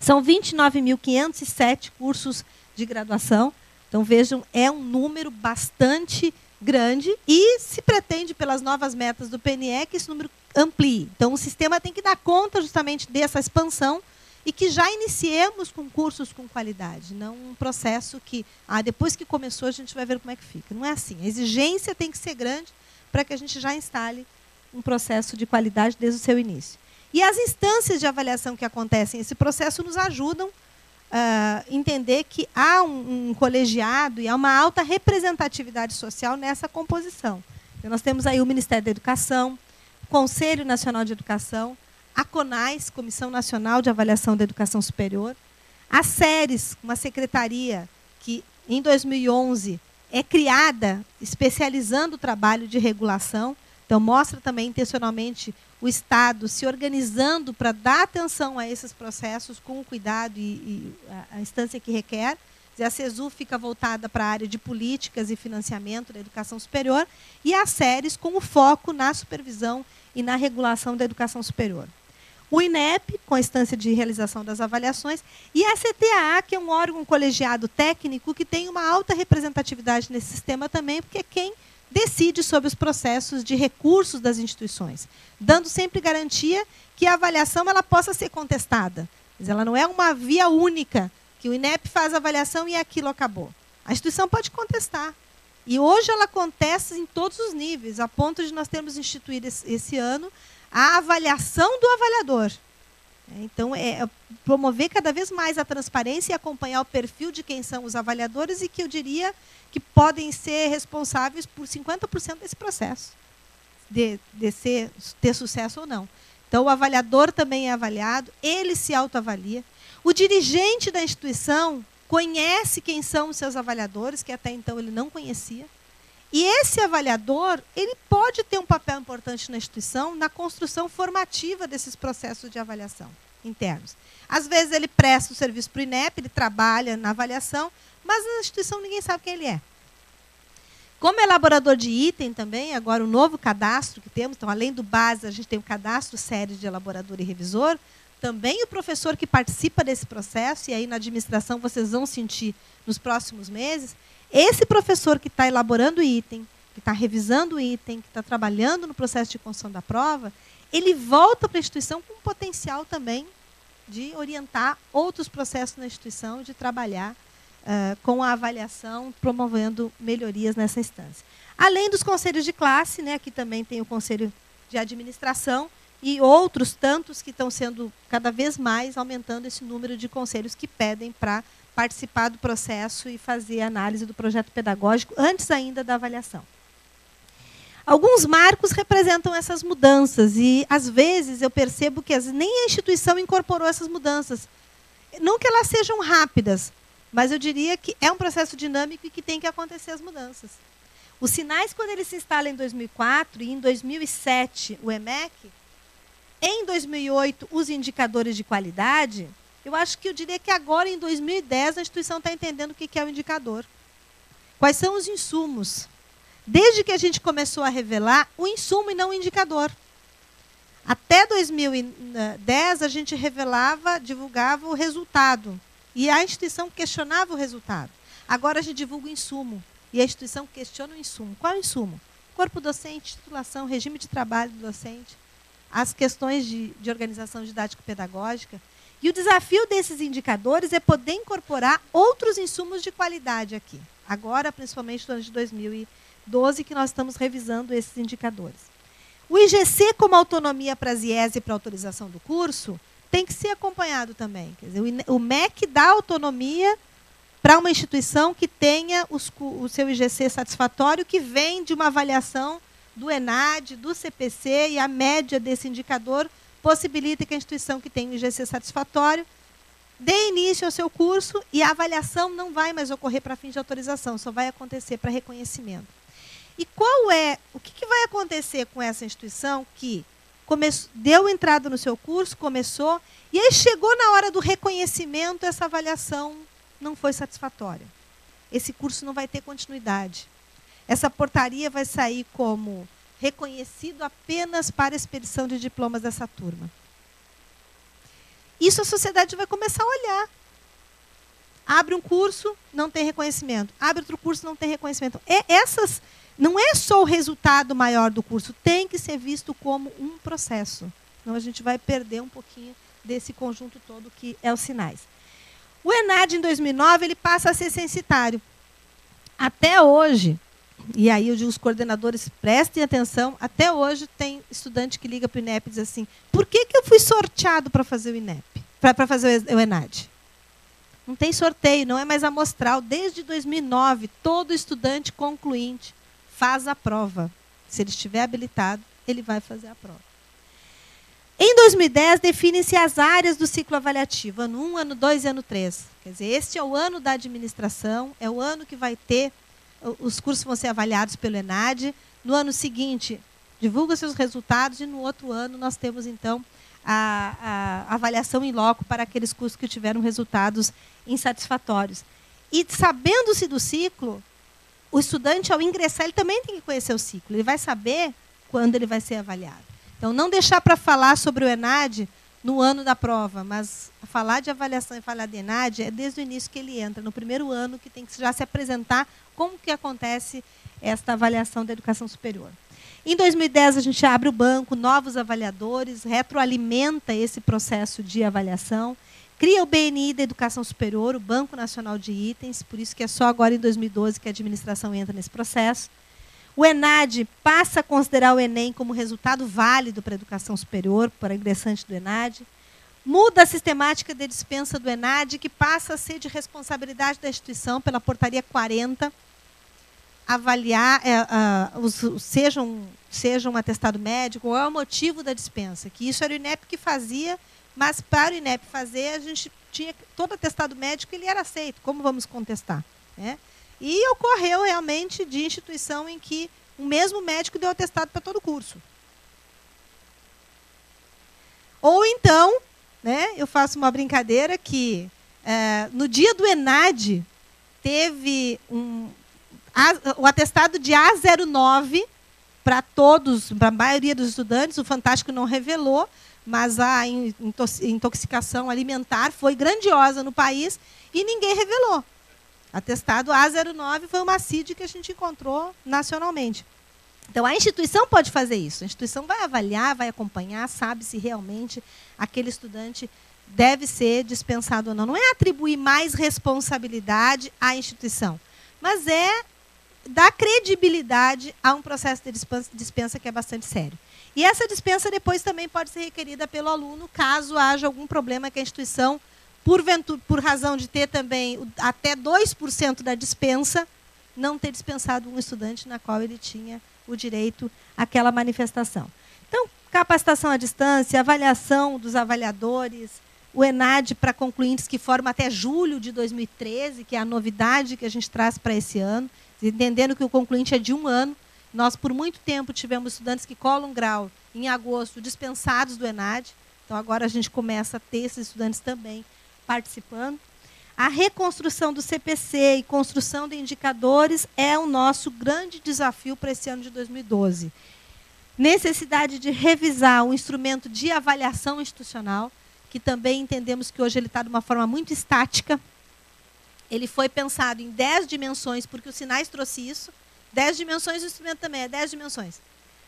São 29.507 cursos de graduação. Então, vejam, é um número bastante grande e se pretende, pelas novas metas do PNE, que esse número amplie. Então, o sistema tem que dar conta justamente dessa expansão e que já iniciemos com cursos com qualidade, não um processo que, depois que começou, a gente vai ver como é que fica. Não é assim. A exigência tem que ser grande para que a gente já instale um processo de qualidade desde o seu início. E as instâncias de avaliação que acontecem nesse processo nos ajudam a entender que há um colegiado e há uma alta representatividade social nessa composição. Então, nós temos aí o Ministério da Educação, o Conselho Nacional de Educação, a CONAS, Comissão Nacional de Avaliação da Educação Superior, a SERES, uma secretaria que, em 2011, é criada especializando o trabalho de regulação. Então, mostra também intencionalmente o Estado se organizando para dar atenção a esses processos com o cuidado e a instância que requer. A CESU fica voltada para a área de políticas e financiamento da educação superior e a SERES com o foco na supervisão e na regulação da educação superior. O INEP, com a instância de realização das avaliações, e a CTAA, que é um órgão colegiado técnico que tem uma alta representatividade nesse sistema também, porque é quem decide sobre os processos de recursos das instituições, dando sempre garantia que a avaliação ela possa ser contestada. Mas ela não é uma via única, que o INEP faz a avaliação e aquilo acabou. A instituição pode contestar. E hoje ela contesta em todos os níveis, a ponto de nós termos instituído esse ano a avaliação do avaliador. Então, é promover cada vez mais a transparência e acompanhar o perfil de quem são os avaliadores e que eu diria que podem ser responsáveis por 50% desse processo, de ter sucesso ou não. Então, o avaliador também é avaliado, ele se autoavalia. O dirigente da instituição conhece quem são os seus avaliadores, que até então ele não conhecia. E esse avaliador, ele pode ter um papel importante na instituição na construção formativa desses processos de avaliação internos. Às vezes ele presta o serviço para o INEP, ele trabalha na avaliação, mas na instituição ninguém sabe quem ele é. Como elaborador de item também, agora o novo cadastro que temos, então além do base, a gente tem o cadastro série de elaborador e revisor, também o professor que participa desse processo, e aí na administração vocês vão sentir nos próximos meses, esse professor que está elaborando o item, que está revisando o item, que está trabalhando no processo de construção da prova, ele volta para a instituição com um potencial também de orientar outros processos na instituição, de trabalhar com a avaliação, promovendo melhorias nessa instância. Além dos conselhos de classe, né, aqui também tem o conselho de administração e outros tantos que estão sendo cada vez mais aumentando esse número de conselhos que pedem para participar do processo e fazer a análise do projeto pedagógico antes ainda da avaliação. Alguns marcos representam essas mudanças e, às vezes, eu percebo que nem a instituição incorporou essas mudanças. Não que elas sejam rápidas, mas eu diria que é um processo dinâmico e que tem que acontecer as mudanças. Os sinais, quando ele se instala em 2004 e em 2007 o EMEC, em 2008 os indicadores de qualidade, eu diria que agora, em 2010, a instituição está entendendo o que é o indicador. Quais são os insumos? Desde que a gente começou a revelar o insumo e não o indicador. Até 2010, a gente revelava, divulgava o resultado. E a instituição questionava o resultado. Agora a gente divulga o insumo. E a instituição questiona o insumo. Qual é o insumo? Corpo docente, titulação, regime de trabalho do docente, as questões de organização didático-pedagógica. E o desafio desses indicadores é poder incorporar outros insumos de qualidade aqui. Agora, principalmente no ano de 2012, que nós estamos revisando esses indicadores. O IGC, como autonomia para as IES e para a autorização do curso, tem que ser acompanhado também. Quer dizer, o MEC dá autonomia para uma instituição que tenha o seu IGC satisfatório, que vem de uma avaliação do ENAD, do CPC, e a média desse indicador possibilita que a instituição que tem o IGC satisfatório dê início ao seu curso e a avaliação não vai mais ocorrer para fins de autorização, só vai acontecer para reconhecimento. E o que vai acontecer com essa instituição que deu entrada no seu curso, começou, e aí chegou na hora do reconhecimento, essa avaliação não foi satisfatória. Esse curso não vai ter continuidade. Essa portaria vai sair como reconhecido apenas para a expedição de diplomas dessa turma. Isso a sociedade vai começar a olhar. Abre um curso, não tem reconhecimento. Abre outro curso, não tem reconhecimento. Não é só o resultado maior do curso, tem que ser visto como um processo. Senão a gente vai perder um pouquinho desse conjunto todo que é os sinais. O ENAD, em 2009, ele passa a ser censitário. Até hoje, e aí eu digo os coordenadores, prestem atenção, até hoje tem estudante que liga para o INEP e diz assim, por que eu fui sorteado para fazer o INEP, para fazer o ENAD? Não tem sorteio, não é mais amostral. Desde 2009, todo estudante concluinte faz a prova. Se ele estiver habilitado, ele vai fazer a prova. Em 2010, definem-se as áreas do ciclo avaliativo, ano 1, ano 2 e ano 3. Quer dizer, este é o ano da administração, é o ano que vai ter, os cursos vão ser avaliados pelo ENAD. No ano seguinte, divulga seus resultados, e no outro ano nós temos, então, a avaliação em loco para aqueles cursos que tiveram resultados insatisfatórios. E sabendo-se do ciclo, o estudante, ao ingressar, ele também tem que conhecer o ciclo. Ele vai saber quando ele vai ser avaliado. Então, não deixar para falar sobre o ENAD no ano da prova, mas falar de avaliação e falar de ENAD é desde o início que ele entra, no primeiro ano, que tem que já se apresentar como que acontece esta avaliação da educação superior. Em 2010, a gente abre o banco, novos avaliadores, retroalimenta esse processo de avaliação, cria o BNI da Educação Superior, o Banco Nacional de Itens, por isso que é só agora em 2012 que a administração entra nesse processo. O ENAD passa a considerar o Enem como resultado válido para a educação superior, para o ingressante do ENAD. Muda a sistemática de dispensa do ENAD, que passa a ser de responsabilidade da instituição pela portaria 40, avaliar, seja um atestado médico, ou é o motivo da dispensa, que isso era o INEP que fazia, mas para o INEP fazer, a gente tinha todo atestado médico, ele era aceito, como vamos contestar? Né? E ocorreu realmente de instituição em que o mesmo médico deu atestado para todo o curso. Ou então, né, eu faço uma brincadeira que no dia do ENAD teve o atestado de A09 para todos, para a maioria dos estudantes, o Fantástico não revelou, mas a intoxicação alimentar foi grandiosa no país e ninguém revelou. Atestado A09 foi uma CID que a gente encontrou nacionalmente. Então, a instituição pode fazer isso. A instituição vai avaliar, vai acompanhar, sabe se realmente aquele estudante deve ser dispensado ou não. Não é atribuir mais responsabilidade à instituição, mas é dar credibilidade a um processo de dispensa que é bastante sério. E essa dispensa depois também pode ser requerida pelo aluno, caso haja algum problema que a instituição, por razão de ter também até 2% da dispensa, não ter dispensado um estudante na qual ele tinha o direito àquela manifestação. Então, capacitação à distância, avaliação dos avaliadores, o ENAD para concluintes que formam até julho de 2013, que é a novidade que a gente traz para esse ano, entendendo que o concluinte é de 1 ano. Nós, por muito tempo, tivemos estudantes que colam grau em agosto, dispensados do ENAD. Então, agora a gente começa a ter esses estudantes também participando. A reconstrução do CPC e construção de indicadores é o nosso grande desafio para esse ano de 2012. Necessidade de revisar o instrumento de avaliação institucional, que também entendemos que hoje ele está de uma forma muito estática. Ele foi pensado em 10 dimensões, porque os sinais trouxe isso. 10 dimensões, o instrumento também é 10 dimensões.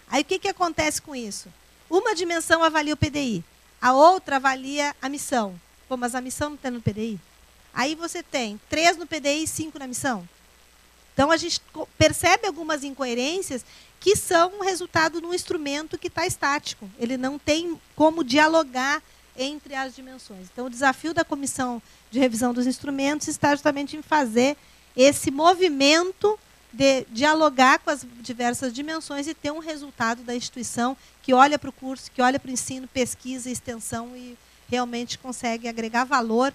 Aí o que acontece com isso? Uma dimensão avalia o PDI, a outra avalia a missão. Pô, mas a missão não está no PDI? Aí você tem 3 no PDI e 5 na missão. Então, a gente percebe algumas incoerências que são resultado de um instrumento que está estático. Ele não tem como dialogar entre as dimensões. Então, o desafio da Comissão de Revisão dos Instrumentos está justamente em fazer esse movimento de dialogar com as diversas dimensões e ter um resultado da instituição que olha para o curso, que olha para o ensino, pesquisa, extensão e realmente consegue agregar valor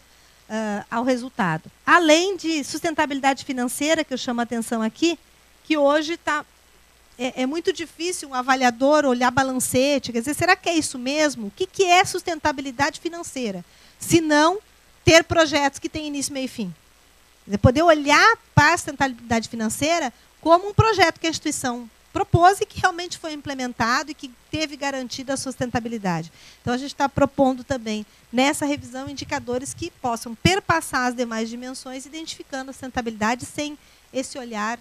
ao resultado. Além de sustentabilidade financeira, que eu chamo a atenção aqui, que hoje é muito difícil um avaliador olhar balancete, quer dizer, será que é isso mesmo? O que é sustentabilidade financeira? Se não ter projetos que têm início, meio e fim. Quer dizer, poder olhar para a sustentabilidade financeira como um projeto que a instituição propôs e que realmente foi implementado e que teve garantida a sustentabilidade. Então, a gente está propondo também, nessa revisão, indicadores que possam perpassar as demais dimensões, identificando a sustentabilidade sem esse olhar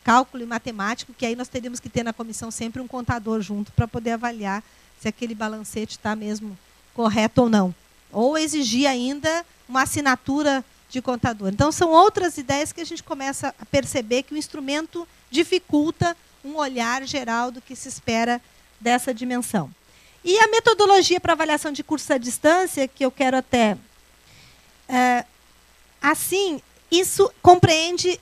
cálculo e matemático, que aí nós teríamos que ter na comissão sempre um contador junto para poder avaliar se aquele balancete está mesmo correto ou não. Ou exigir ainda uma assinatura de contador. Então, são outras ideias que a gente começa a perceber que o instrumento dificulta um olhar geral do que se espera dessa dimensão. E a metodologia para avaliação de cursos à distância, que eu quero até... assim, isso compreende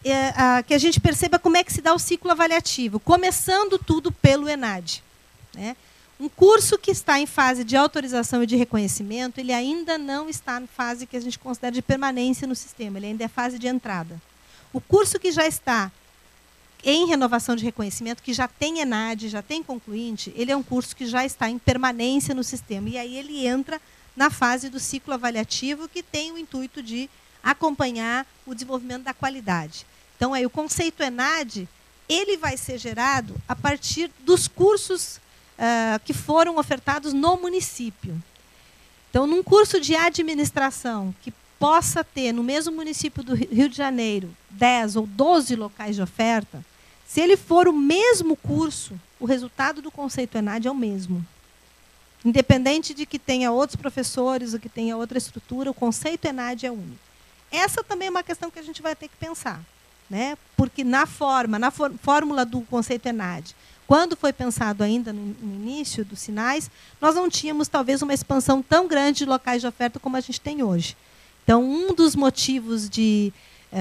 que a gente perceba como é que se dá o ciclo avaliativo, começando tudo pelo ENAD. Né? Um curso que está em fase de autorização e de reconhecimento, ele ainda não está em fase que a gente considera de permanência no sistema, ele ainda é fase de entrada. O curso que já está em renovação de reconhecimento, que já tem ENAD, já tem concluinte, ele é um curso que já está em permanência no sistema. E aí ele entra na fase do ciclo avaliativo, que tem o intuito de acompanhar o desenvolvimento da qualidade. Então, aí, o conceito ENAD, ele vai ser gerado a partir dos cursos que foram ofertados no município. Então, num curso de administração que possa ter, no mesmo município do Rio de Janeiro, 10 ou 12 locais de oferta, se ele for o mesmo curso, o resultado do conceito ENAD é o mesmo. Independente de que tenha outros professores ou que tenha outra estrutura, o conceito ENAD é único. Essa também é uma questão que a gente vai ter que pensar. Né? Porque na fórmula do conceito ENAD, quando foi pensado ainda no início dos sinais, nós não tínhamos, talvez, uma expansão tão grande de locais de oferta como a gente tem hoje. Então, um dos motivos de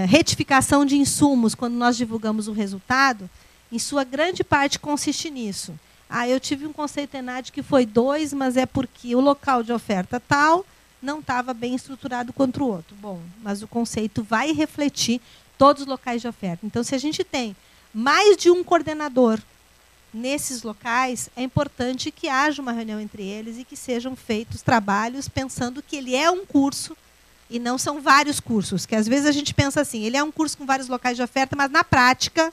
retificação de insumos, quando nós divulgamos o resultado, em sua grande parte consiste nisso. Eu tive um conceito ENAD que foi 2, mas é porque o local de oferta tal não estava bem estruturado quanto o outro. Bom, mas o conceito vai refletir todos os locais de oferta. Então, se a gente tem mais de um coordenador nesses locais, é importante que haja uma reunião entre eles e que sejam feitos trabalhos pensando que ele é um curso e não são vários cursos. Que às vezes a gente pensa assim, ele é um curso com vários locais de oferta, mas na prática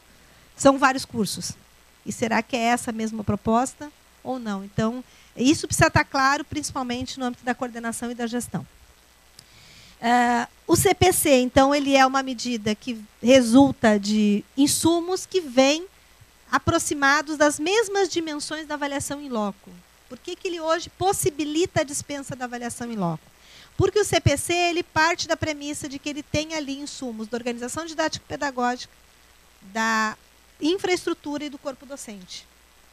são vários cursos. E será que é essa a mesma proposta ou não? Então, isso precisa estar claro, principalmente no âmbito da coordenação e da gestão. O CPC, então, ele é uma medida que resulta de insumos que vêm aproximados das mesmas dimensões da avaliação in loco. Por que ele hoje possibilita a dispensa da avaliação in loco? Porque o CPC ele parte da premissa de que ele tem ali insumos da organização didático-pedagógica, da infraestrutura e do corpo docente.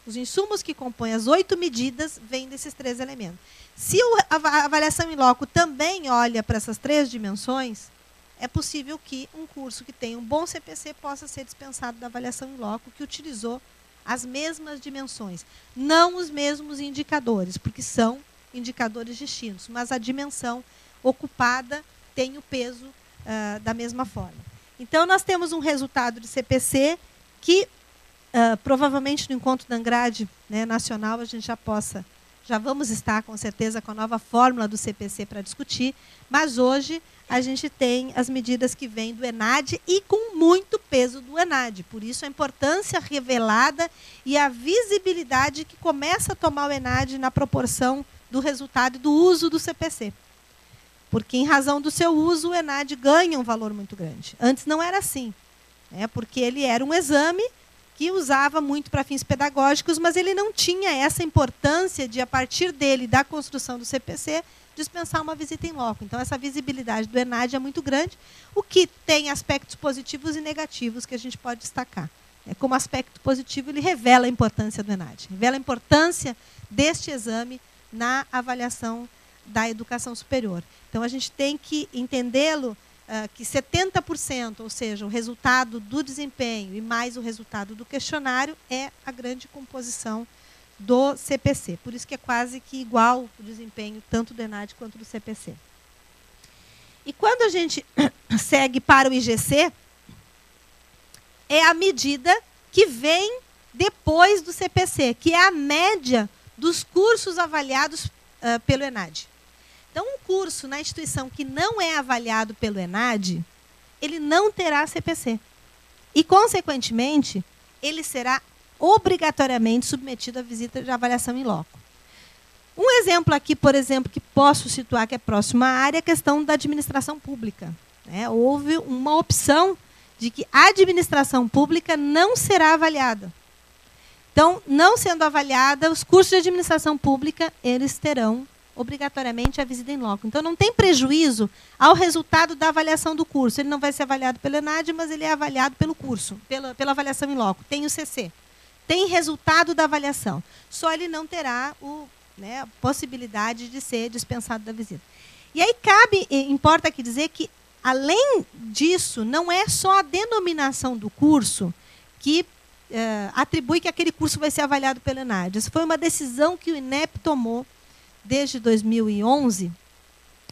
Os insumos que compõem as 8 medidas vêm desses 3 elementos. Se a avaliação in loco também olha para essas 3 dimensões, é possível que um curso que tenha um bom CPC possa ser dispensado da avaliação in loco, que utilizou as mesmas dimensões. Não os mesmos indicadores, porque são indicadores distintos, mas a dimensão ocupada tem o peso da mesma forma. Então, nós temos um resultado de CPC que, provavelmente, no encontro da Angrade, né, nacional, a gente já vamos estar, com certeza, com a nova fórmula do CPC para discutir, mas hoje a gente tem as medidas que vêm do ENAD e com muito peso do ENAD. Por isso, a importância revelada e a visibilidade que começa a tomar o ENAD na proporção do resultado e do uso do CPC. Porque, em razão do seu uso, o ENAD ganha um valor muito grande. Antes não era assim, né? Porque ele era um exame que usava muito para fins pedagógicos, mas ele não tinha essa importância de, a partir dele, da construção do CPC, dispensar uma visita em loco. Então, essa visibilidade do ENAD é muito grande, o que tem aspectos positivos e negativos que a gente pode destacar. Como aspecto positivo, ele revela a importância do ENAD, revela a importância deste exame na avaliação da educação superior. Então, a gente tem que entendê-lo que 70%, ou seja, o resultado do desempenho e mais o resultado do questionário, é a grande composição do CPC. Por isso que é quase que igual o desempenho tanto do ENAD quanto do CPC. E quando a gente segue para o IGC, é a medida que vem depois do CPC, que é a média dos cursos avaliados pelo ENAD. Então, um curso na instituição que não é avaliado pelo ENAD, ele não terá CPC. E, consequentemente, ele será obrigatoriamente submetido à visita de avaliação in loco. Um exemplo aqui, por exemplo, que posso situar que é próximo à área, é a questão da administração pública. Houve uma opção de que a administração pública não será avaliada. Então, não sendo avaliada, os cursos de administração pública, eles terão obrigatoriamente a visita in loco. Então, não tem prejuízo ao resultado da avaliação do curso. Ele não vai ser avaliado pelo ENAD, mas ele é avaliado pelo curso, pela avaliação in loco. Tem o CC. Tem resultado da avaliação. Só ele não terá a possibilidade de ser dispensado da visita. E aí importa aqui dizer que, além disso, não é só a denominação do curso que atribui que aquele curso vai ser avaliado pelo ENAD. Essa foi uma decisão que o INEP tomou desde 2011,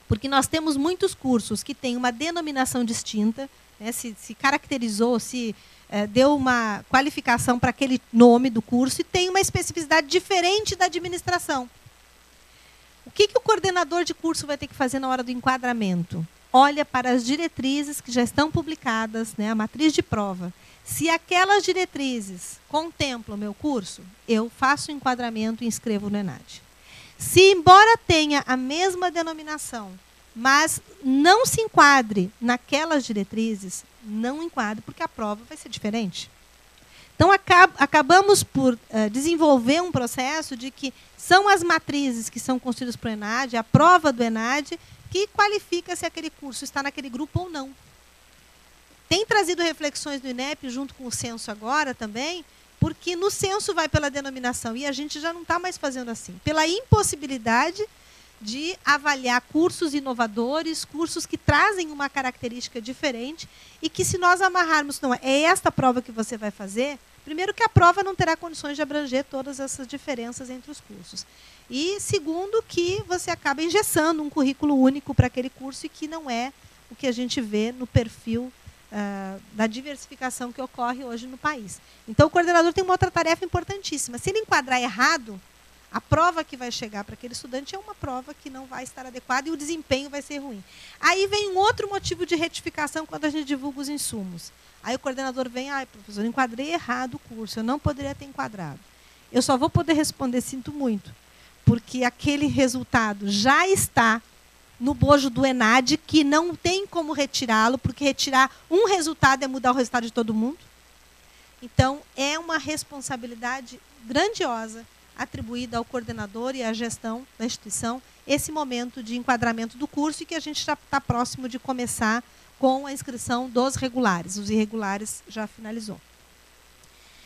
porque nós temos muitos cursos que têm uma denominação distinta, se caracterizou, deu uma qualificação para aquele nome do curso e tem uma especificidade diferente da administração. O que o coordenador de curso vai ter que fazer na hora do enquadramento? Olha para as diretrizes que já estão publicadas, a matriz de prova. Se aquelas diretrizes contemplam o meu curso, eu faço o enquadramento e inscrevo no ENAD. Se, embora tenha a mesma denominação, mas não se enquadre naquelas diretrizes, não enquadre, porque a prova vai ser diferente. Então, acabamos por desenvolver um processo de que são as matrizes que são construídas para o ENAD, a prova do ENAD, que qualifica se aquele curso está naquele grupo ou não. Tem trazido reflexões do INEP, junto com o censo agora também, porque no censo vai pela denominação, e a gente já não está mais fazendo assim. Pela impossibilidade de avaliar cursos inovadores, cursos que trazem uma característica diferente, e que, se nós amarrarmos, não, é esta prova que você vai fazer, primeiro que a prova não terá condições de abranger todas essas diferenças entre os cursos. E, segundo, que você acaba engessando um currículo único para aquele curso e que não é o que a gente vê no perfil da diversificação que ocorre hoje no país. Então, o coordenador tem uma outra tarefa importantíssima. Se ele enquadrar errado, a prova que vai chegar para aquele estudante é uma prova que não vai estar adequada e o desempenho vai ser ruim. Aí vem um outro motivo de retificação quando a gente divulga os insumos. Aí o coordenador vem, professor, eu enquadrei errado o curso, eu não poderia ter enquadrado. Eu só vou poder responder, sinto muito, porque aquele resultado já está no bojo do ENAD, que não tem como retirá-lo, porque retirar um resultado é mudar o resultado de todo mundo. Então, é uma responsabilidade grandiosa atribuída ao coordenador e à gestão da instituição esse momento de enquadramento do curso, e que a gente já está próximo de começar com a inscrição dos regulares. Os irregulares já finalizou.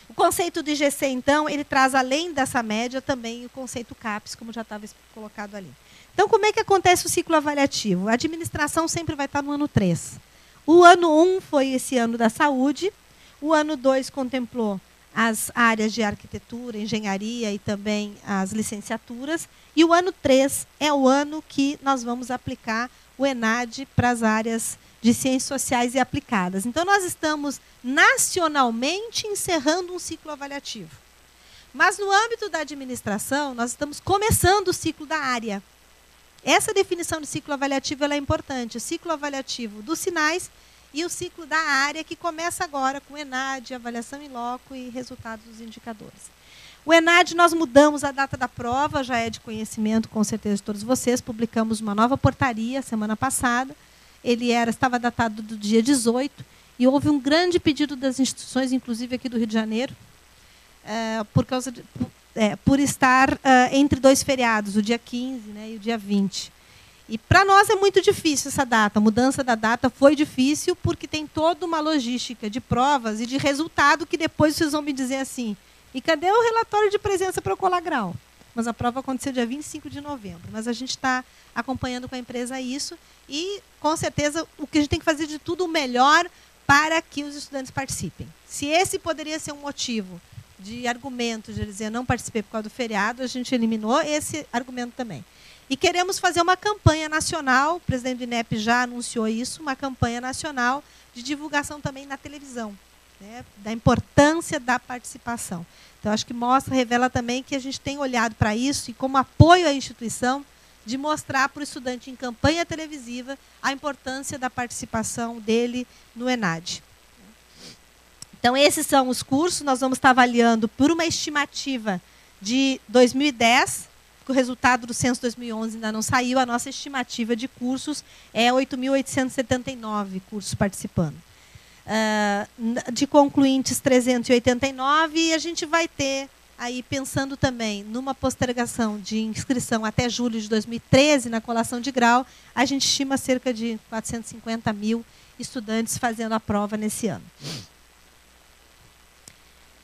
O conceito do IGC, então, ele traz, além dessa média, também o conceito CAPES, como já estava colocado ali. Então, como é que acontece o ciclo avaliativo? A administração sempre vai estar no ano 3. O ano 1 foi esse ano da saúde, o ano 2 contemplou as áreas de arquitetura, engenharia e também as licenciaturas, e o ano 3 é o ano que nós vamos aplicar o ENAD para as áreas de ciências sociais e aplicadas. Então, nós estamos nacionalmente encerrando um ciclo avaliativo. Mas, no âmbito da administração, nós estamos começando o ciclo da área. Essa definição de ciclo avaliativo ela é importante. O ciclo avaliativo dos sinais e o ciclo da área, que começa agora com o ENAD, avaliação in loco e resultados dos indicadores. O ENAD, nós mudamos a data da prova, já é de conhecimento, com certeza, de todos vocês. Publicamos uma nova portaria semana passada. Ele estava datado do dia 18, e houve um grande pedido das instituições, inclusive aqui do Rio de Janeiro, por estar entre dois feriados, o dia 15, e o dia 20. E para nós é muito difícil essa data. A mudança da data foi difícil porque tem toda uma logística de provas e de resultado que depois vocês vão me dizer assim, e cadê o relatório de presença para o Colagral? Mas a prova aconteceu dia 25 de novembro. Mas a gente está acompanhando com a empresa isso e, com certeza, o que a gente tem que fazer de tudo o melhor para que os estudantes participem. Se esse poderia ser um motivo de argumento, de dizer não participei por causa do feriado, a gente eliminou esse argumento também. E queremos fazer uma campanha nacional, o presidente do INEP já anunciou isso, uma campanha nacional de divulgação também na televisão, da importância da participação. Então, acho que revela também que a gente tem olhado para isso e, como apoio à instituição, de mostrar para o estudante em campanha televisiva a importância da participação dele no ENAD. Então, esses são os cursos. Nós vamos estar avaliando por uma estimativa de 2010, porque o resultado do censo 2011 ainda não saiu. A nossa estimativa de cursos é 8.879 cursos participando. De concluintes, 389. E a gente vai ter, aí pensando também numa postergação de inscrição até julho de 2013, na colação de grau, a gente estima cerca de 450 mil estudantes fazendo a prova nesse ano.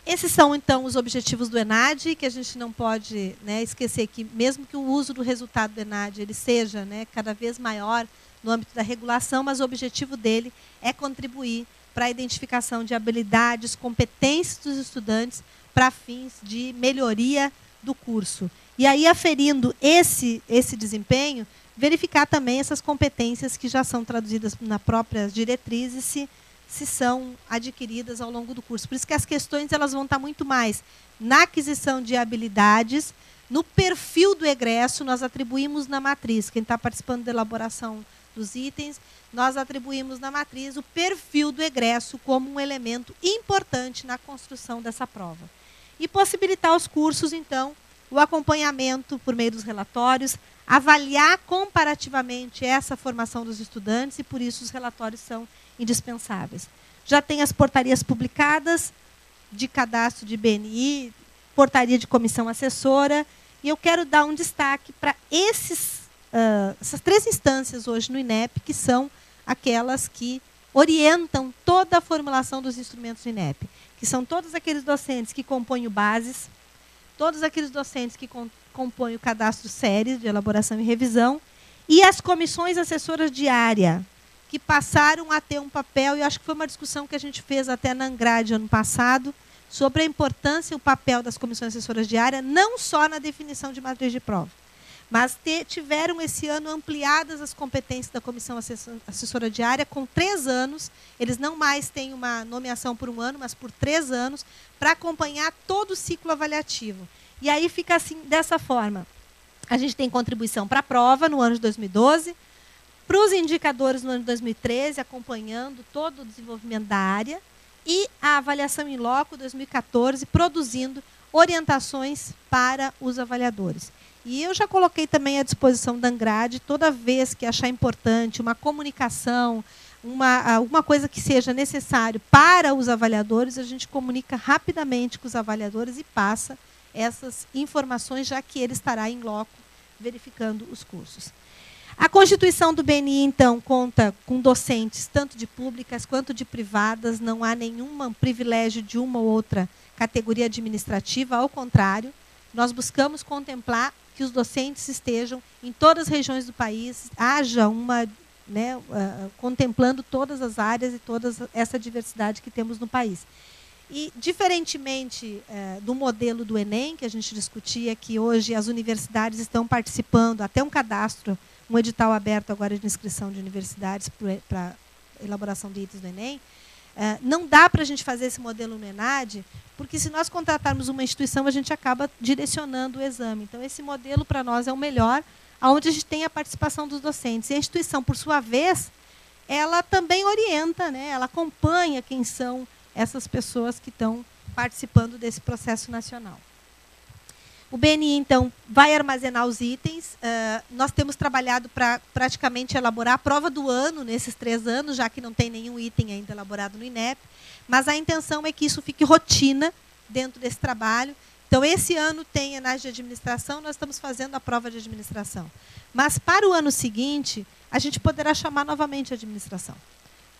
Esses são, então, os objetivos do ENAD, que a gente não pode, né, esquecer que, mesmo que o uso do resultado do ENAD ele seja, né, cada vez maior no âmbito da regulação, mas o objetivo dele é contribuir para a identificação de habilidades, competências dos estudantes para fins de melhoria do curso. E aí, aferindo esse desempenho, verificar também essas competências que já são traduzidas nas próprias diretrizes, se são adquiridas ao longo do curso. Por isso que as questões elas vão estar muito mais na aquisição de habilidades, no perfil do egresso. Nós atribuímos na matriz, quem está participando da elaboração dos itens, nós atribuímos na matriz o perfil do egresso como um elemento importante na construção dessa prova. E possibilitar aos cursos, então, o acompanhamento por meio dos relatórios, avaliar comparativamente essa formação dos estudantes, e por isso os relatórios são indispensáveis. Já tem as portarias publicadas de cadastro de BNI, portaria de comissão assessora, e eu quero dar um destaque para essas três instâncias hoje no INEP, que são aquelas que orientam toda a formulação dos instrumentos do INEP, que são todos aqueles docentes que compõem o BASES, todos aqueles docentes que compõem o cadastro séries de elaboração e revisão, e as comissões assessoras de área, que passaram a ter um papel, e acho que foi uma discussão que a gente fez até na Angrade ano passado, sobre a importância e o papel das comissões assessoras de área, não só na definição de matriz de prova, mas tiveram esse ano ampliadas as competências da comissão assessora de área com 3 anos. Eles não mais têm uma nomeação por 1 ano, mas por 3 anos, para acompanhar todo o ciclo avaliativo. E aí fica assim, dessa forma. A gente tem contribuição para a prova no ano de 2012, para os indicadores no ano de 2013, acompanhando todo o desenvolvimento da área, e a avaliação em loco 2014, produzindo orientações para os avaliadores. E eu já coloquei também à disposição da Angrade, toda vez que achar importante uma comunicação, alguma coisa que seja necessário para os avaliadores, a gente comunica rapidamente com os avaliadores e passa essas informações, já que ele estará em loco verificando os cursos. A Constituição do BNI, então, conta com docentes tanto de públicas quanto de privadas, não há nenhum privilégio de uma ou outra categoria administrativa, ao contrário, nós buscamos contemplar que os docentes estejam em todas as regiões do país, haja uma, né, contemplando todas as áreas e toda essa diversidade que temos no país. E, diferentemente do modelo do Enem, que a gente discutia, que hoje as universidades estão participando, até um cadastro, um edital aberto agora de inscrição de universidades para elaboração de itens do Enem, não dá para a gente fazer esse modelo no ENAD, porque se nós contratarmos uma instituição, a gente acaba direcionando o exame. Então, esse modelo para nós é o melhor, onde a gente tem a participação dos docentes. E a instituição, por sua vez, ela também orienta, né, ela acompanha quem são essas pessoas que estão participando desse processo nacional. O BNI, então, vai armazenar os itens. Nós temos trabalhado para praticamente elaborar a prova do ano nesses 3 anos, já que não tem nenhum item ainda elaborado no INEP. Mas a intenção é que isso fique rotina dentro desse trabalho. Então, esse ano tem ENAD de administração, nós estamos fazendo a prova de administração. Mas, para o ano seguinte, a gente poderá chamar novamente a administração,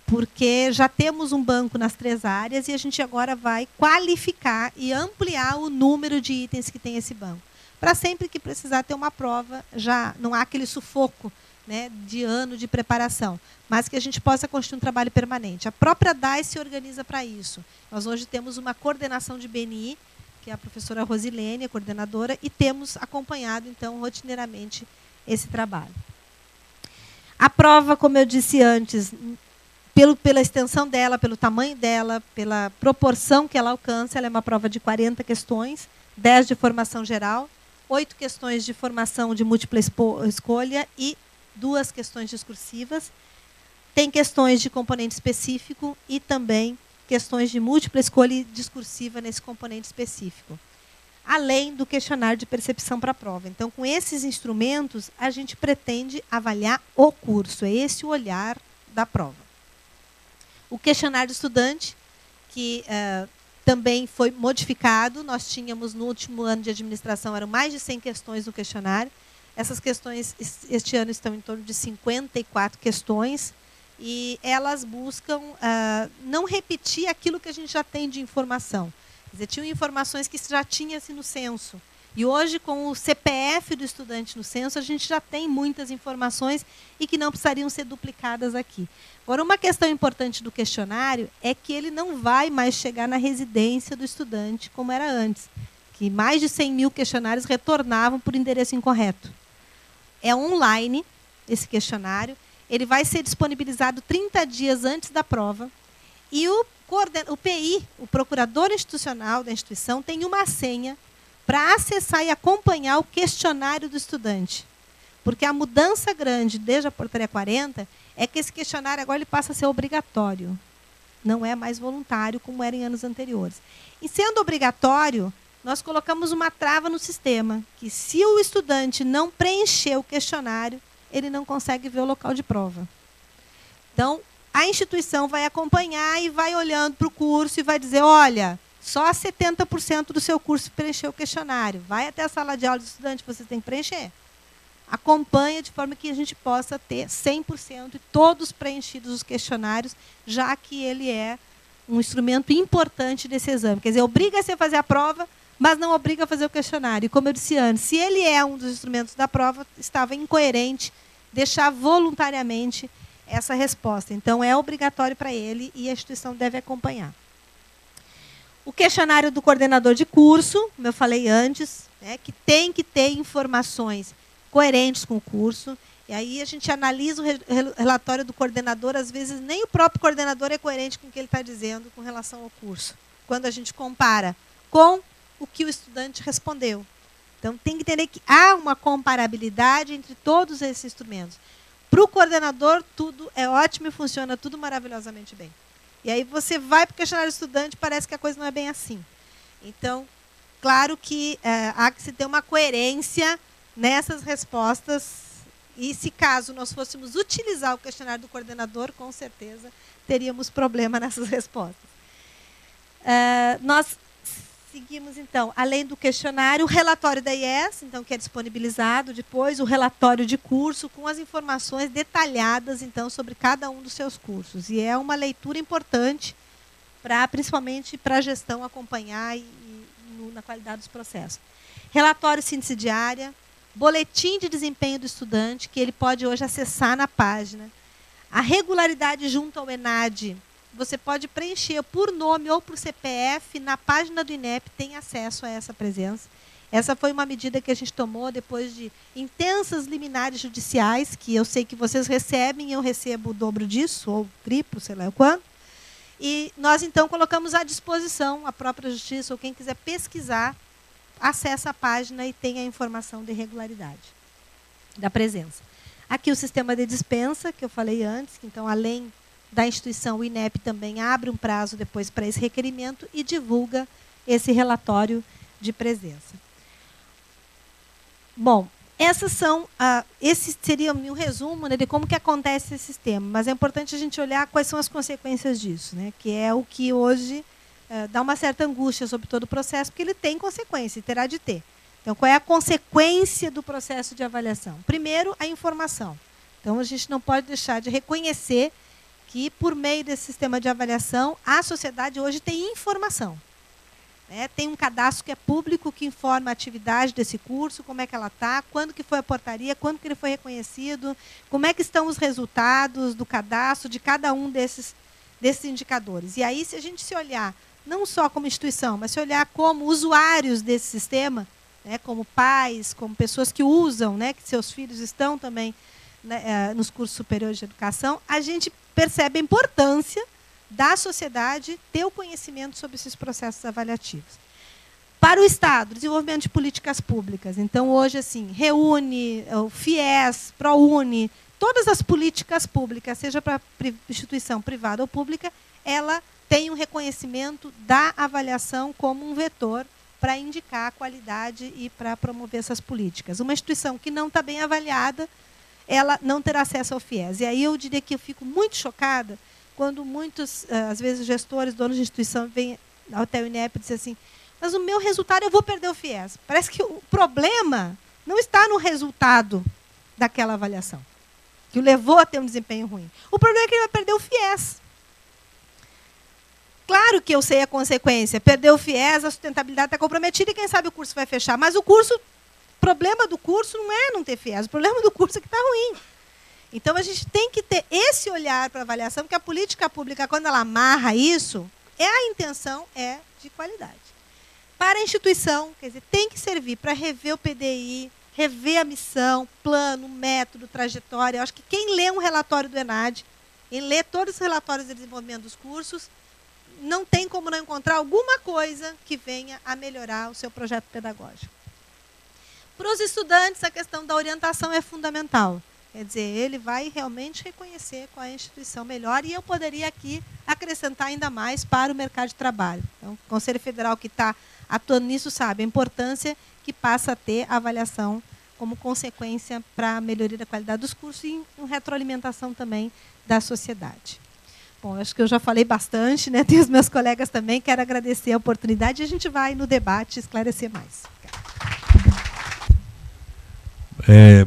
porque já temos um banco nas 3 áreas e a gente agora vai qualificar e ampliar o número de itens que tem esse banco. Para sempre que precisar ter uma prova, já não há aquele sufoco, né, de ano de preparação, mas que a gente possa construir um trabalho permanente. A própria DAI se organiza para isso. Nós hoje temos uma coordenação de BNI, que é a professora Rosilene, a coordenadora, e temos acompanhado, então, rotineiramente esse trabalho. A prova, como eu disse antes, pela extensão dela, pelo tamanho dela, pela proporção que ela alcança, ela é uma prova de 40 questões, 10 de formação geral, 8 questões de formação de múltipla escolha e 2 questões discursivas. Tem questões de componente específico e também questões de múltipla escolha e discursiva nesse componente específico, além do questionário de percepção para a prova. Então, com esses instrumentos, a gente pretende avaliar o curso. É esse o olhar da prova. O questionário do estudante, que também foi modificado. Nós tínhamos, no último ano de administração, eram mais de 100 questões no questionário. Essas questões, este ano, estão em torno de 54 questões. E elas buscam não repetir aquilo que a gente já tem de informação. Quer dizer, tinham informações que já tinha assim, no censo. E hoje, com o CPF do estudante no censo, a gente já tem muitas informações e que não precisariam ser duplicadas aqui. Agora, uma questão importante do questionário é que ele não vai mais chegar na residência do estudante, como era antes, que mais de 100 mil questionários retornavam por endereço incorreto. É online esse questionário, ele vai ser disponibilizado 30 dias antes da prova, e o PI, o procurador institucional da instituição, tem uma senha para acessar e acompanhar o questionário do estudante. Porque a mudança grande desde a portaria 40 é que esse questionário agora ele passa a ser obrigatório. Não é mais voluntário, como era em anos anteriores. E sendo obrigatório, nós colocamos uma trava no sistema, que se o estudante não preencher o questionário, ele não consegue ver o local de prova. Então, a instituição vai acompanhar e vai olhando para o curso e vai dizer, olha, só 70% do seu curso preencheu o questionário. Vai até a sala de aula do estudante, você tem que preencher. Acompanha de forma que a gente possa ter 100% e todos preenchidos os questionários, já que ele é um instrumento importante desse exame. Quer dizer, obriga-se a fazer a prova, mas não obriga a fazer o questionário. E como eu disse antes, se ele é um dos instrumentos da prova, estava incoerente deixar voluntariamente essa resposta. Então, é obrigatório para ele e a instituição deve acompanhar. O questionário do coordenador de curso, como eu falei antes, que tem que ter informações coerentes com o curso. E aí a gente analisa o relatório do coordenador, às vezes nem o próprio coordenador é coerente com o que ele está dizendo com relação ao curso, quando a gente compara com o que o estudante respondeu. Então, tem que entender que há uma comparabilidade entre todos esses instrumentos. Para o coordenador, tudo é ótimo e funciona tudo maravilhosamente bem. E aí você vai para o questionário do estudante, parece que a coisa não é bem assim. Então, claro que há que se ter uma coerência nessas respostas. E se caso nós fôssemos utilizar o questionário do coordenador, com certeza teríamos problema nessas respostas. Nós seguimos, então, além do questionário, o relatório da IES, então, que é disponibilizado depois, o relatório de curso, com as informações detalhadas, então, sobre cada um dos seus cursos. E é uma leitura importante, principalmente para a gestão acompanhar na qualidade dos processos. Relatório síntese diária, boletim de desempenho do estudante, que ele pode hoje acessar na página. A regularidade junto ao ENAD, você pode preencher por nome ou por CPF, na página do INEP tem acesso a essa presença. Essa foi uma medida que a gente tomou depois de intensas liminares judiciais, que eu sei que vocês recebem, eu recebo o dobro disso, ou triplo, sei lá o quanto. E nós, então, colocamos à disposição a própria Justiça, ou quem quiser pesquisar, acessa a página e tem a informação de regularidade da presença. Aqui o sistema de dispensa, que eu falei antes, que, então, além da instituição, o INEP também abre um prazo depois para esse requerimento e divulga esse relatório de presença. Bom, esse seria um resumo, né, de como que acontece esse sistema, mas é importante a gente olhar quais são as consequências disso, né, que é o que hoje dá uma certa angústia sobre todo o processo, porque ele tem consequência e terá de ter. Então, qual é a consequência do processo de avaliação? Primeiro, a informação. Então, a gente não pode deixar de reconhecer que, por meio desse sistema de avaliação, a sociedade hoje tem informação. Tem um cadastro que é público, que informa a atividade desse curso, como é que ela está, quando que foi a portaria, quando que ele foi reconhecido, como é que estão os resultados do cadastro de cada um desses indicadores. E aí, se a gente se olhar, não só como instituição, mas se olhar como usuários desse sistema, como pais, como pessoas que usam, que seus filhos estão também nos cursos superiores de educação, a gente percebe a importância da sociedade ter o conhecimento sobre esses processos avaliativos. Para o Estado, desenvolvimento de políticas públicas. Então, hoje, assim, reúne o FIES, ProUni, todas as políticas públicas, seja para instituição privada ou pública, ela tem um reconhecimento da avaliação como um vetor para indicar a qualidade e para promover essas políticas. Uma instituição que não está bem avaliada, ela não terá acesso ao FIES. E aí eu diria que eu fico muito chocada quando muitos, às vezes, gestores, donos de instituição, vêm até o INEP e dizem assim, mas o meu resultado eu vou perder o FIES. Parece que o problema não está no resultado daquela avaliação, que o levou a ter um desempenho ruim. O problema é que ele vai perder o FIES. Claro que eu sei a consequência. Perder o FIES, a sustentabilidade está comprometida e quem sabe o curso vai fechar. Mas o problema do curso não é não ter FIES, o problema do curso é que está ruim. Então, a gente tem que ter esse olhar para a avaliação, porque a política pública, quando ela amarra isso, a intenção é de qualidade. Para a instituição, quer dizer, tem que servir para rever o PDI, rever a missão, plano, método, trajetória. Eu acho que quem lê um relatório do ENAD, quem lê todos os relatórios de desenvolvimento dos cursos, não tem como não encontrar alguma coisa que venha a melhorar o seu projeto pedagógico. Para os estudantes, a questão da orientação é fundamental. Quer dizer, ele vai realmente reconhecer qual é a instituição melhor e eu poderia aqui acrescentar ainda mais para o mercado de trabalho. Então, o Conselho Federal que está atuando nisso sabe a importância que passa a ter a avaliação como consequência para a melhoria da qualidade dos cursos e em retroalimentação também da sociedade. Bom, acho que eu já falei bastante, né? Tem os meus colegas também, quero agradecer a oportunidade e a gente vai no debate esclarecer mais.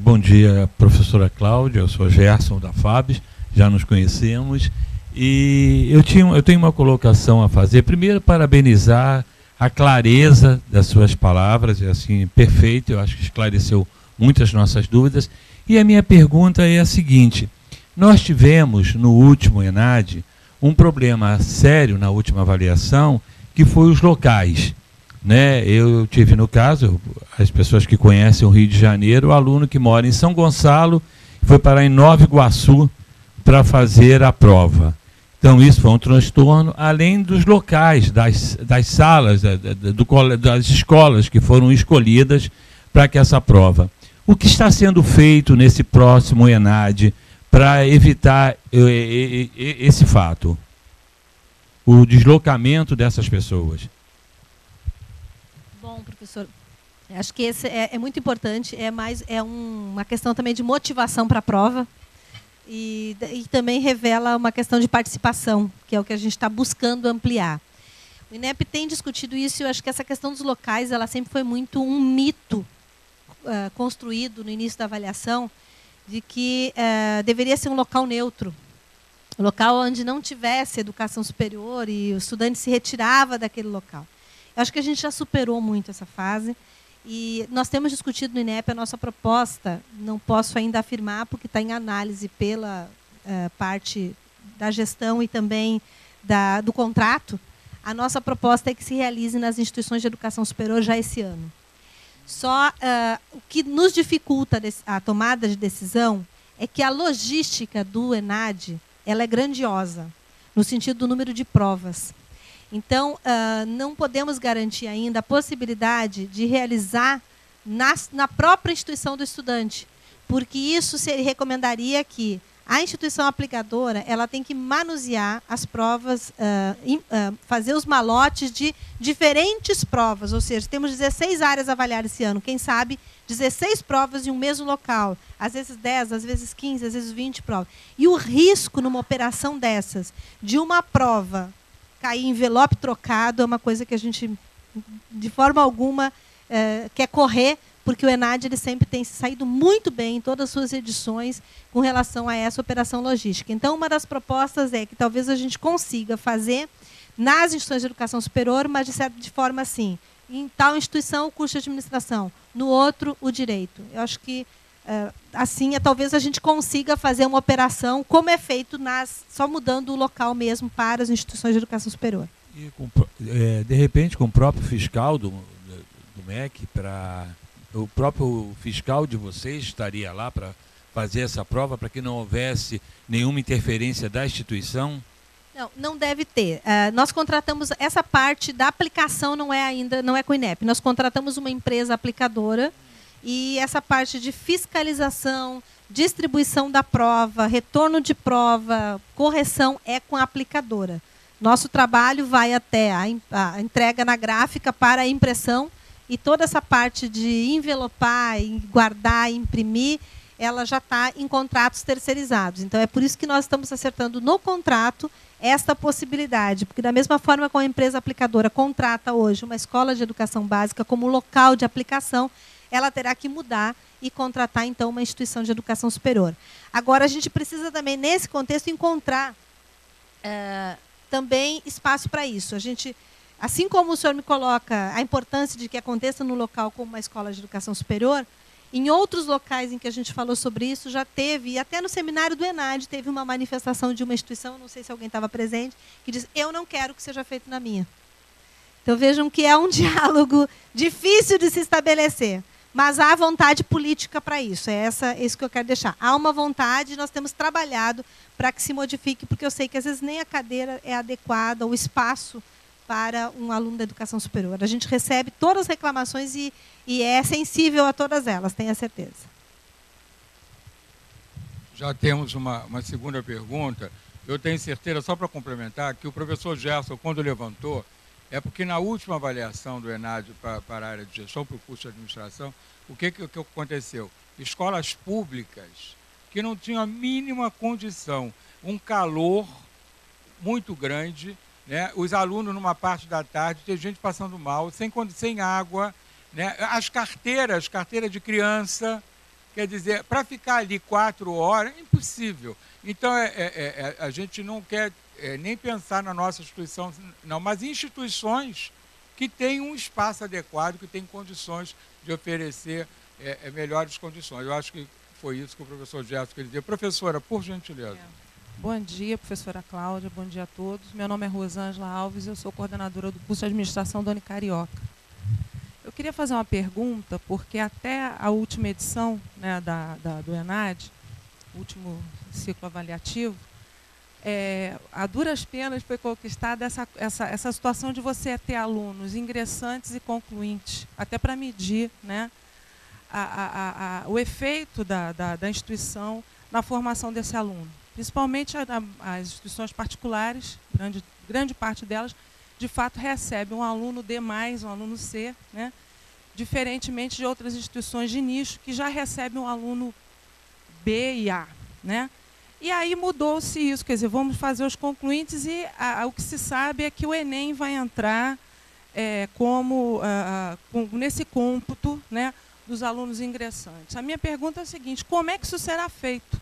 Bom dia, professora Cláudia, eu sou Gerson da FABES, já nos conhecemos, e eu tenho uma colocação a fazer. Primeiro, parabenizar a clareza das suas palavras, é assim, perfeito, eu acho que esclareceu muitas nossas dúvidas. E a minha pergunta é a seguinte, nós tivemos no último ENAD um problema sério na última avaliação, que foi os locais. Né? Eu tive no caso, as pessoas que conhecem o Rio de Janeiro, o aluno que mora em São Gonçalo foi parar em Nova Iguaçu para fazer a prova. Então isso foi um transtorno, além dos locais, das salas, das escolas que foram escolhidas para que essa prova. O que está sendo feito nesse próximo ENAD para evitar esse fato? O deslocamento dessas pessoas. Bom, professor, acho que esse é muito importante, uma questão também de motivação para a prova e também revela uma questão de participação, que é o que a gente está buscando ampliar. O INEP tem discutido isso e eu acho que essa questão dos locais ela sempre foi muito um mito construído no início da avaliação de que deveria ser um local neutro, um local onde não tivesse educação superior e o estudante se retirava daquele local. Eu acho que a gente já superou muito essa fase e nós temos discutido no INEP a nossa proposta, não posso ainda afirmar porque está em análise pela parte da gestão e também do contrato. A nossa proposta é que se realize nas instituições de educação superior já esse ano. Só o que nos dificulta a tomada de decisão é que a logística do ENAD ela é grandiosa, no sentido do número de provas. Então, não podemos garantir ainda a possibilidade de realizar na própria instituição do estudante, porque isso recomendaria que a instituição aplicadora ela tem que manusear as provas, fazer os malotes de diferentes provas, ou seja, temos 16 áreas a avaliar esse ano, quem sabe 16 provas em um mesmo local, às vezes 10, às vezes 15, às vezes 20 provas. E o risco numa operação dessas, de uma prova cair envelope trocado, é uma coisa que a gente, de forma alguma, quer correr, porque o ENAD ele sempre tem saído muito bem em todas as suas edições com relação a essa operação logística. Então, uma das propostas é que talvez a gente consiga fazer nas instituições de educação superior, mas de forma assim, em tal instituição o curso de administração, no outro o direito. Eu acho que assim talvez a gente consiga fazer uma operação como é feito só mudando o local mesmo para as instituições de educação superior. E de repente com o próprio fiscal do MEC, o próprio fiscal de vocês estaria lá para fazer essa prova, para que não houvesse nenhuma interferência da instituição? Não deve ter. Nós contratamos essa parte da aplicação, não é com o INEP. Nós contratamos uma empresa aplicadora e essa parte de fiscalização, distribuição da prova, retorno de prova, correção é com a aplicadora. Nosso trabalho vai até a entrega na gráfica para a impressão, e toda essa parte de envelopar, guardar, imprimir, ela já está em contratos terceirizados. Então, é por isso que nós estamos acertando no contrato esta possibilidade, porque da mesma forma que a empresa aplicadora contrata hoje uma escola de educação básica como local de aplicação, ela terá que mudar e contratar, então, uma instituição de educação superior. Agora, a gente precisa também, nesse contexto, encontrar também espaço para isso. A gente, assim como o senhor me coloca a importância de que aconteça no local como uma escola de educação superior, em outros locais em que a gente falou sobre isso, já teve, e até no seminário do ENAD, teve uma manifestação de uma instituição, não sei se alguém estava presente, que diz, eu não quero que seja feito na minha. Então, vejam que é um diálogo difícil de se estabelecer, mas há vontade política para isso. É isso que eu quero deixar. Há uma vontade, nós temos trabalhado para que se modifique, porque eu sei que às vezes nem a cadeira é adequada, o espaço para um aluno da educação superior. A gente recebe todas as reclamações e é sensível a todas elas, tenha certeza. Já temos uma segunda pergunta. Eu tenho certeza, só para complementar, que o professor Gerson, quando levantou, é porque na última avaliação do ENAD para a área de gestão, para o curso de administração, o que aconteceu? Escolas públicas que não tinham a mínima condição, um calor muito grande, né? Os alunos, numa parte da tarde, tem gente passando mal, sem água, né? As carteiras de criança, quer dizer, para ficar ali 4 horas, é impossível. Então, a gente não quer nem pensar na nossa instituição, não, mas em instituições que têm um espaço adequado, que têm condições de oferecer melhores condições. Eu acho que foi isso que o professor Gerson queria dizer. Professora, por gentileza. Bom dia, professora Cláudia, bom dia a todos. Meu nome é Rosângela Alves, eu sou coordenadora do curso de administração da Unicarioca. Eu queria fazer uma pergunta, porque até a última edição, né, do ENAD, último ciclo avaliativo, a duras penas foi conquistada essa situação de você ter alunos ingressantes e concluintes, até para medir, né, o efeito da instituição na formação desse aluno. Principalmente as instituições particulares, grande parte delas, de fato, recebe um aluno D+, um aluno C, né? Diferentemente de outras instituições de nicho, que já recebem um aluno B e A, né? E aí mudou-se isso, quer dizer, vamos fazer os concluintes e o que se sabe é que o Enem vai entrar nesse cômputo, né, dos alunos ingressantes. A minha pergunta é a seguinte, como é que isso será feito?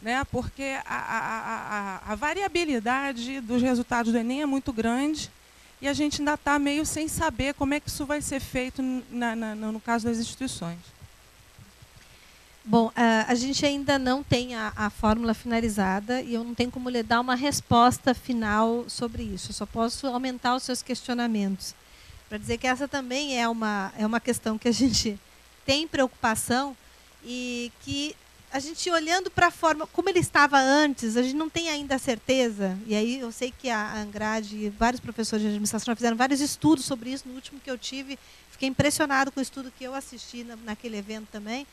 Né, porque a variabilidade dos resultados do Enem é muito grande e a gente ainda está meio sem saber como é que isso vai ser feito no caso das instituições. Bom, a gente ainda não tem a fórmula finalizada e eu não tenho como lhe dar uma resposta final sobre isso. Eu só posso aumentar os seus questionamentos. Para dizer que essa também é uma questão que a gente tem preocupação e que a gente olhando para a forma como ele estava antes, a gente não tem ainda certeza, e aí eu sei que a Angrade e vários professores de administração fizeram vários estudos sobre isso, no último que eu tive, fiquei impressionado com o estudo que eu assisti naquele evento também,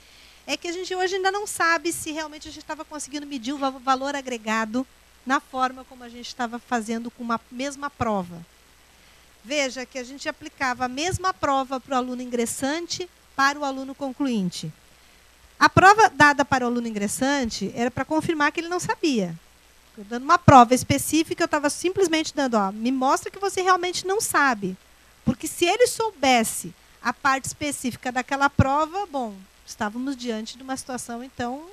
é que a gente hoje ainda não sabe se realmente a gente estava conseguindo medir o valor agregado na forma como a gente estava fazendo com uma mesma prova. Veja que a gente aplicava a mesma prova para o aluno ingressante para o aluno concluinte. A prova dada para o aluno ingressante era para confirmar que ele não sabia. Eu dando uma prova específica, eu estava simplesmente dando, me mostra que você realmente não sabe. Porque se ele soubesse a parte específica daquela prova, bom, estávamos diante de uma situação, então,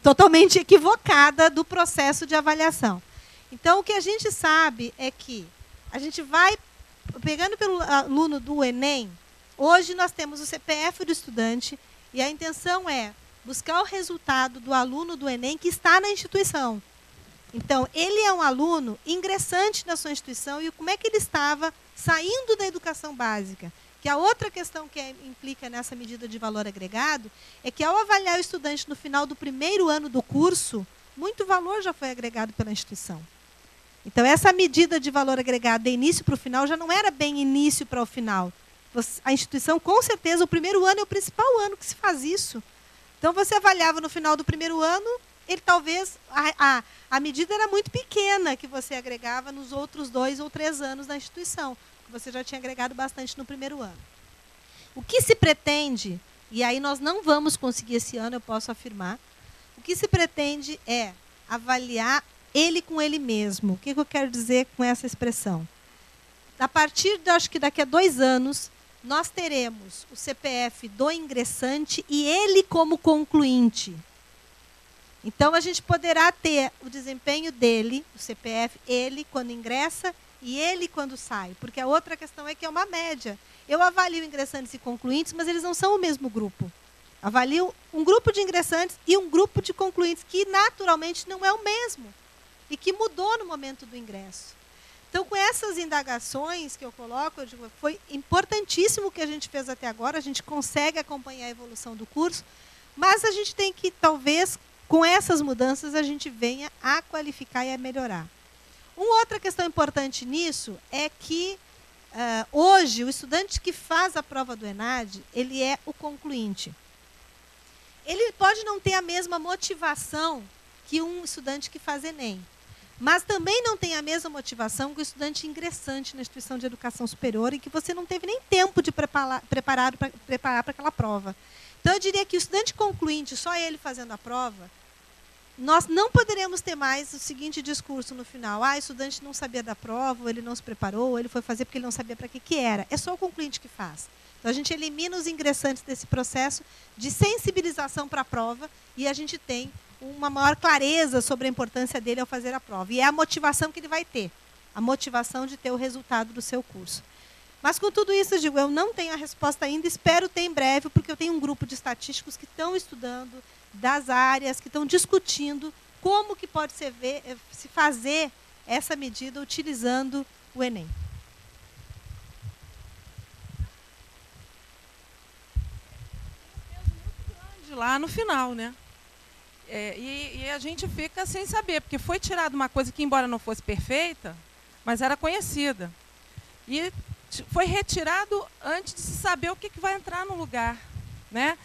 totalmente equivocada do processo de avaliação. Então, o que a gente sabe é que a gente vai, pegando pelo aluno do Enem, hoje nós temos o CPF do estudante e a intenção é buscar o resultado do aluno do Enem que está na instituição. Então, ele é um aluno ingressante na sua instituição e como é que ele estava saindo da educação básica. Que a outra questão que implica nessa medida de valor agregado é que ao avaliar o estudante no final do primeiro ano do curso, muito valor já foi agregado pela instituição. Então, essa medida de valor agregado de início para o final já não era bem início para o final. A instituição, com certeza, o primeiro ano é o principal ano que se faz isso. Então, você avaliava no final do primeiro ano, ele talvez a medida era muito pequena que você agregava nos outros 2 ou 3 anos da instituição. Você já tinha agregado bastante no primeiro ano. O que se pretende, e aí nós não vamos conseguir esse ano, eu posso afirmar, o que se pretende é avaliar ele com ele mesmo. O que eu quero dizer com essa expressão? A partir, acho que daqui a 2 anos, nós teremos o CPF do ingressante e ele como concluinte. Então, a gente poderá ter o desempenho dele, o CPF, ele quando ingressa e ele quando sai. Porque a outra questão é que é uma média. Eu avalio ingressantes e concluintes, mas eles não são o mesmo grupo. Avalio um grupo de ingressantes e um grupo de concluintes, que naturalmente não é o mesmo e que mudou no momento do ingresso. Então, com essas indagações que eu coloco, eu digo, foi importantíssimo o que a gente fez até agora, a gente consegue acompanhar a evolução do curso, mas a gente tem que, talvez, com essas mudanças, a gente venha a qualificar e a melhorar. Uma outra questão importante nisso é que, hoje, o estudante que faz a prova do ENAD, ele é o concluinte. Ele pode não ter a mesma motivação que um estudante que faz ENEM, mas também não tem a mesma motivação que o estudante ingressante na instituição de educação superior e que você não teve nem tempo de preparar para aquela prova. Então, eu diria que o estudante concluinte, só ele fazendo a prova, nós não poderemos ter mais o seguinte discurso no final. O estudante não sabia da prova, ou ele não se preparou, ou ele foi fazer porque ele não sabia para que era. É só o concluinte que faz. Então, a gente elimina os ingressantes desse processo de sensibilização para a prova e a gente tem uma maior clareza sobre a importância dele ao fazer a prova. E é a motivação que ele vai ter, a motivação de ter o resultado do seu curso. Mas, com tudo isso, eu digo, eu não tenho a resposta ainda, espero ter em breve, porque eu tenho um grupo de estatísticos que estão estudando das áreas, que estão discutindo como que pode se fazer essa medida utilizando o ENEM. Lá no final, né? E a gente fica sem saber, porque foi tirada uma coisa que, embora não fosse perfeita, mas era conhecida. E foi retirado antes de se saber o que vai entrar no lugar, né?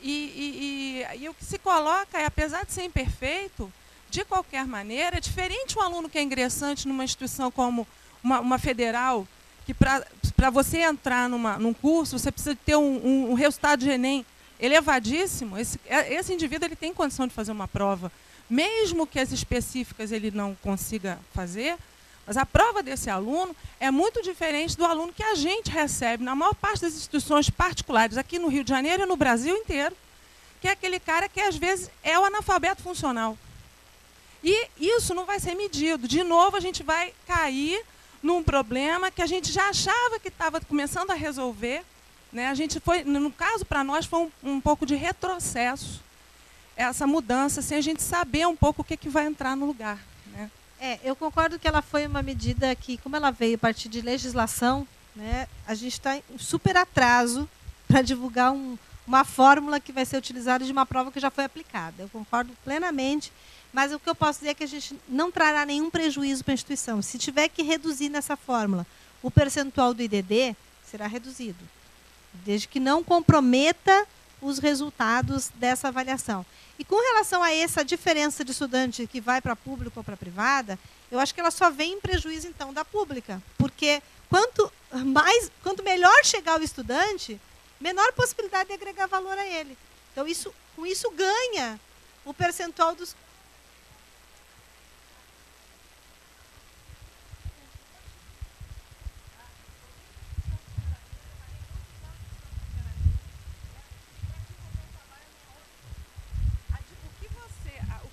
E o que se coloca é, apesar de ser imperfeito, de qualquer maneira, é diferente um aluno que é ingressante numa instituição como uma federal, que para você entrar num curso, você precisa ter um resultado de ENEM elevadíssimo. Esse indivíduo ele tem condição de fazer uma prova, mesmo que as específicas ele não consiga fazer, mas a prova desse aluno é muito diferente do aluno que a gente recebe na maior parte das instituições particulares, aqui no Rio de Janeiro e no Brasil inteiro, que é aquele cara que, às vezes, é o analfabeto funcional. E isso não vai ser medido. De novo, a gente vai cair num problema que a gente já achava que estava começando a resolver, né? A gente foi, no caso, para nós, foi um pouco de retrocesso, essa mudança, sem a gente saber um pouco o que vai entrar no lugar, né? Eu concordo que ela foi uma medida que, como ela veio a partir de legislação, né, a gente está em super atraso para divulgar uma fórmula que vai ser utilizada de uma prova que já foi aplicada. Eu concordo plenamente, mas o que eu posso dizer é que a gente não trará nenhum prejuízo para a instituição. Se tiver que reduzir nessa fórmula o percentual do IDD, será reduzido, desde que não comprometa os resultados dessa avaliação. E com relação a essa diferença de estudante que vai para a pública ou para a privada, eu acho que ela só vem em prejuízo, então, da pública. Porque quanto melhor chegar o estudante, menor possibilidade de agregar valor a ele. Então, com isso ganha o percentual dos...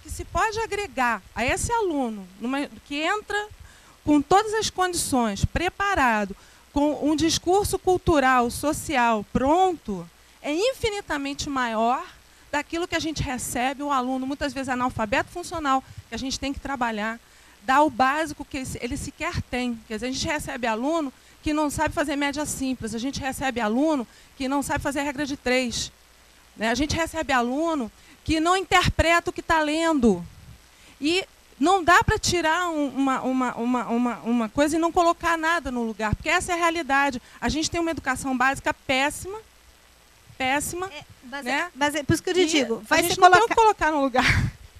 Se pode agregar a esse aluno que entra com todas as condições, preparado, com um discurso cultural, social pronto, é infinitamente maior daquilo que a gente recebe, o aluno, muitas vezes analfabeto funcional, que a gente tem que trabalhar, dar o básico que ele sequer tem. Quer dizer, a gente recebe aluno que não sabe fazer média simples, a gente recebe aluno que não sabe fazer regra de 3. Né? A gente recebe aluno que não interpreta o que está lendo. E não dá para tirar uma coisa e não colocar nada no lugar, porque essa é a realidade. A gente tem uma educação básica péssima, mas é por isso que eu te digo. A gente não tem o que colocar no lugar.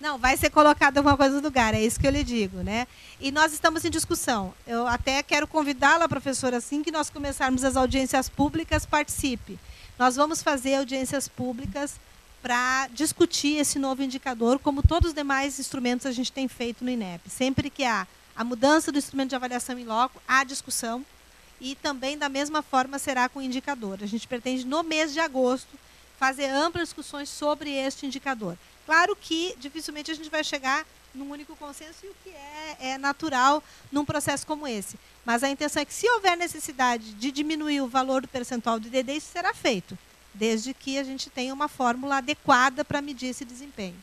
Não, vai ser colocado alguma coisa no lugar, é isso que eu lhe digo, né? E nós estamos em discussão. Eu até quero convidá-la, professora, assim que nós começarmos as audiências públicas, participe. Nós vamos fazer audiências públicas para discutir esse novo indicador, como todos os demais instrumentos a gente tem feito no INEP. Sempre que há a mudança do instrumento de avaliação em loco, há discussão, e também da mesma forma será com o indicador. A gente pretende, no mês de agosto, fazer amplas discussões sobre este indicador. Claro que dificilmente a gente vai chegar num único consenso, e o que é natural num processo como esse. Mas a intenção é que, se houver necessidade de diminuir o valor do percentual do IDD, isso será feito, desde que a gente tenha uma fórmula adequada para medir esse desempenho.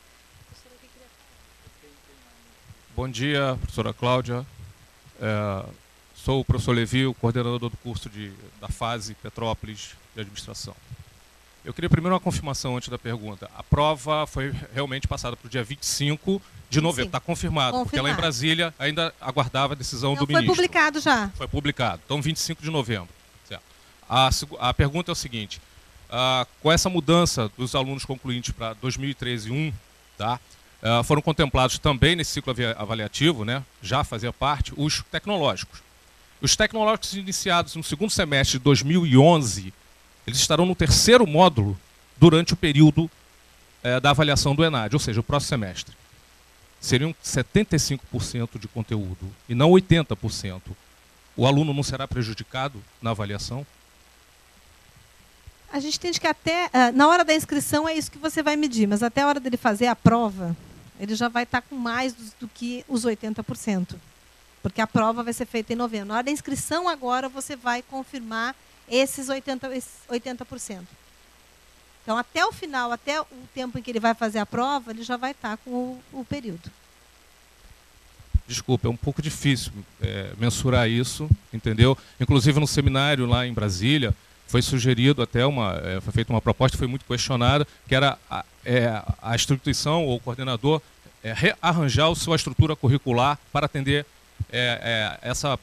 Bom dia, professora Cláudia. Sou o professor Levi, o coordenador do curso da fase Petrópolis de Administração. Eu queria primeiro uma confirmação antes da pergunta. A prova foi realmente passada para o dia 25 de novembro. Está confirmado, porque lá em Brasília ainda aguardava a decisão do ministro. Foi publicado já. Foi publicado. Então, 25 de novembro. Certo. A pergunta é o seguinte. Com essa mudança dos alunos concluintes para 2013 e 2001, tá? Foram contemplados também nesse ciclo avaliativo, né? Já fazia parte, os tecnológicos. Os tecnológicos iniciados no segundo semestre de 2011, eles estarão no terceiro módulo durante o período da avaliação do ENAD, ou seja, o próximo semestre. Seriam 75% de conteúdo e não 80%. O aluno não será prejudicado na avaliação? A gente entende que até, na hora da inscrição é isso que você vai medir, mas até a hora dele fazer a prova, ele já vai estar com mais do que os 80%. Porque a prova vai ser feita em novembro. Na hora da inscrição agora, você vai confirmar esses 80%. Então, até o final, até o tempo em que ele vai fazer a prova, ele já vai estar com o período. Desculpa, é um pouco difícil mensurar isso, entendeu? Inclusive, no seminário lá em Brasília, foi sugerido até foi feita uma proposta, foi muito questionada, que era a instituição ou o coordenador rearranjar a sua estrutura curricular para atender essa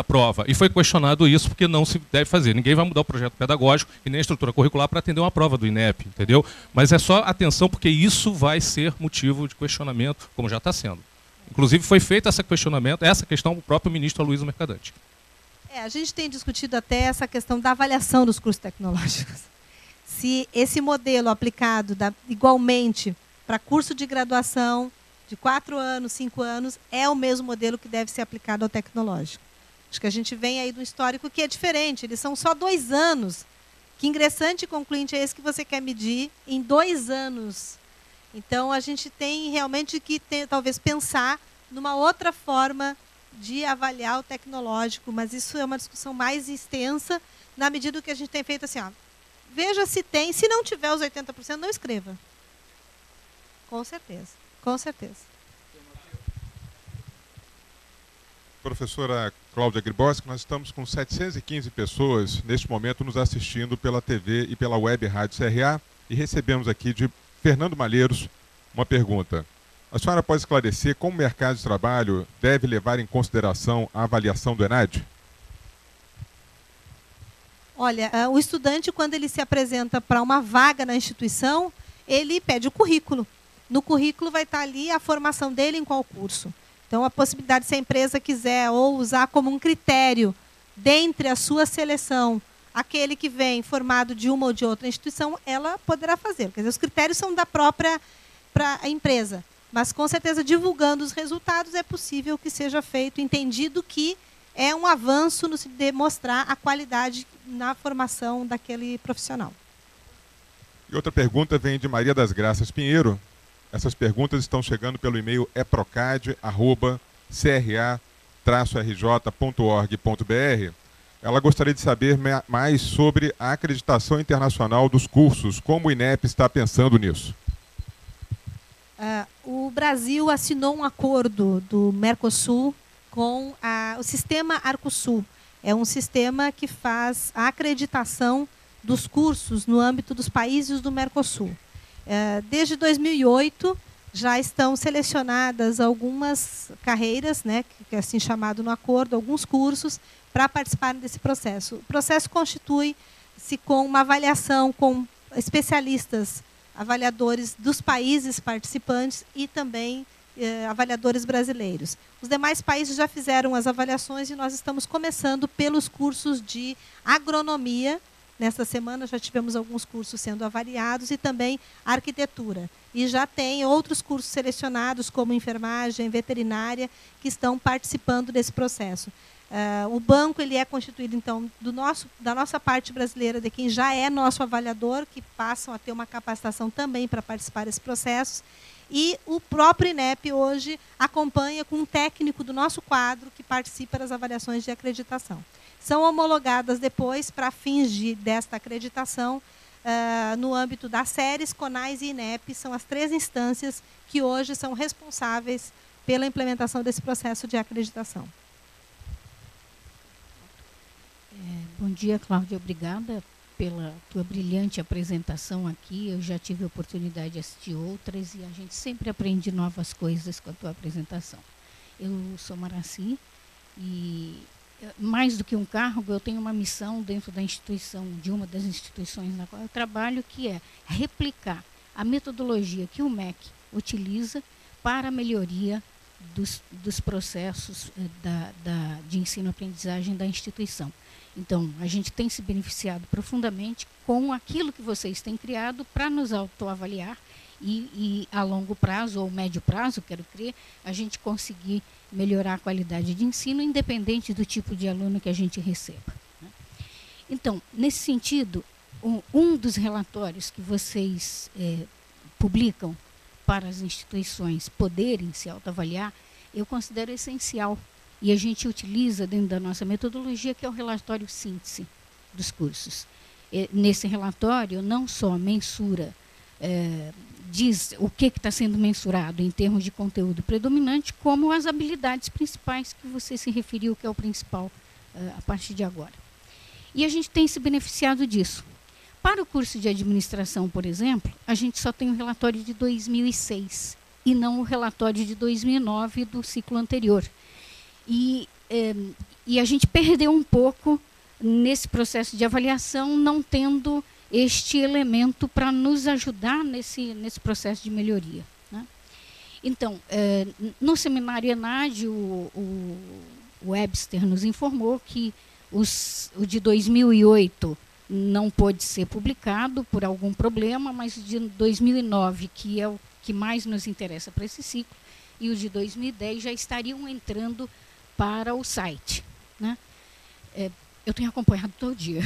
prova. E foi questionado isso porque não se deve fazer. Ninguém vai mudar o projeto pedagógico e nem a estrutura curricular para atender uma prova do INEP, entendeu? Mas é só atenção, porque isso vai ser motivo de questionamento, como já está sendo. Inclusive foi feito esse questionamento, essa questão, o próprio ministro Aloysio Mercadante. A gente tem discutido até essa questão da avaliação dos cursos tecnológicos. Se esse modelo aplicado igualmente para curso de graduação de 4 anos, 5 anos, é o mesmo modelo que deve ser aplicado ao tecnológico. Acho que a gente vem aí do histórico que é diferente. Eles são só 2 anos. Que ingressante e concluinte é esse que você quer medir em 2 anos? Então, a gente tem realmente que talvez pensar numa outra forma de avaliar o tecnológico, mas isso é uma discussão mais extensa, na medida que a gente tem feito assim, veja se tem, se não tiver os 80%, não escreva. Com certeza, com certeza. Professora Cláudia Griboski, nós estamos com 715 pessoas neste momento nos assistindo pela TV e pela web Rádio CRA, e recebemos aqui de Fernando Malheiros uma pergunta. A senhora pode esclarecer como o mercado de trabalho deve levar em consideração a avaliação do ENAD? Olha, o estudante, quando ele se apresenta para uma vaga na instituição, ele pede o currículo. No currículo vai estar ali a formação dele em qual curso. Então, a possibilidade, se a empresa quiser ou usar como um critério, dentre a sua seleção, aquele que vem formado de uma ou de outra instituição, ela poderá fazer. Quer dizer, os critérios são da própria empresa. Mas, com certeza, divulgando os resultados, é possível que seja feito, entendido que é um avanço no se demonstrar a qualidade na formação daquele profissional. E outra pergunta vem de Maria das Graças Pinheiro. Essas perguntas estão chegando pelo e-mail eprocad@cra-rj.org.br. Ela gostaria de saber mais sobre a acreditação internacional dos cursos. Como o INEP está pensando nisso? O Brasil assinou um acordo do Mercosul com o sistema Arcosul. É um sistema que faz a acreditação dos cursos no âmbito dos países do Mercosul. Desde 2008, já estão selecionadas algumas carreiras, né, que é assim chamado no acordo, alguns cursos, para participarem desse processo. O processo constitui-se com uma avaliação com especialistas avaliadores dos países participantes e também avaliadores brasileiros. Os demais países já fizeram as avaliações e nós estamos começando pelos cursos de agronomia. Nesta semana já tivemos alguns cursos sendo avaliados e também arquitetura. E já tem outros cursos selecionados, como enfermagem, veterinária, que estão participando desse processo. O banco ele é constituído, então, da nossa parte brasileira, de quem já é nosso avaliador, que passam a ter uma capacitação também para participar desses processos. E o próprio INEP hoje acompanha com um técnico do nosso quadro que participa das avaliações de acreditação. São homologadas depois para fins desta acreditação no âmbito das séries, CONAS e INEP, são as 3 instâncias que hoje são responsáveis pela implementação desse processo de acreditação. Bom dia, Cláudia. Obrigada pela tua brilhante apresentação aqui. Eu já tive a oportunidade de assistir outras e a gente sempre aprende novas coisas com a tua apresentação. Eu sou Maraci e, mais do que um cargo, eu tenho uma missão dentro da instituição, de uma das instituições na qual eu trabalho, que é replicar a metodologia que o MEC utiliza para a melhoria dos processos de ensino-aprendizagem da instituição. Então, a gente tem se beneficiado profundamente com aquilo que vocês têm criado para nos autoavaliar e a longo prazo, ou médio prazo, quero crer, a gente conseguir melhorar a qualidade de ensino, independente do tipo de aluno que a gente receba. Então, nesse sentido, um dos relatórios que vocês publicam para as instituições poderem se autoavaliar, eu considero essencial. E a gente utiliza dentro da nossa metodologia, que é o relatório síntese dos cursos. Nesse relatório, não só mensura, diz o que está sendo mensurado em termos de conteúdo predominante, como as habilidades principais que você se referiu, que é o principal a partir de agora. E a gente tem se beneficiado disso. Para o curso de administração, por exemplo, a gente só tem o relatório de 2006 e não o relatório de 2009 do ciclo anterior. E a gente perdeu um pouco nesse processo de avaliação, não tendo este elemento para nos ajudar nesse processo de melhoria, né? Então, no seminário ENAD, o Webster nos informou que o de 2008 não pôde ser publicado por algum problema, mas o de 2009, que é o que mais nos interessa para esse ciclo, e o de 2010 já estariam entrando para o site, né? Eu tenho acompanhado todo dia.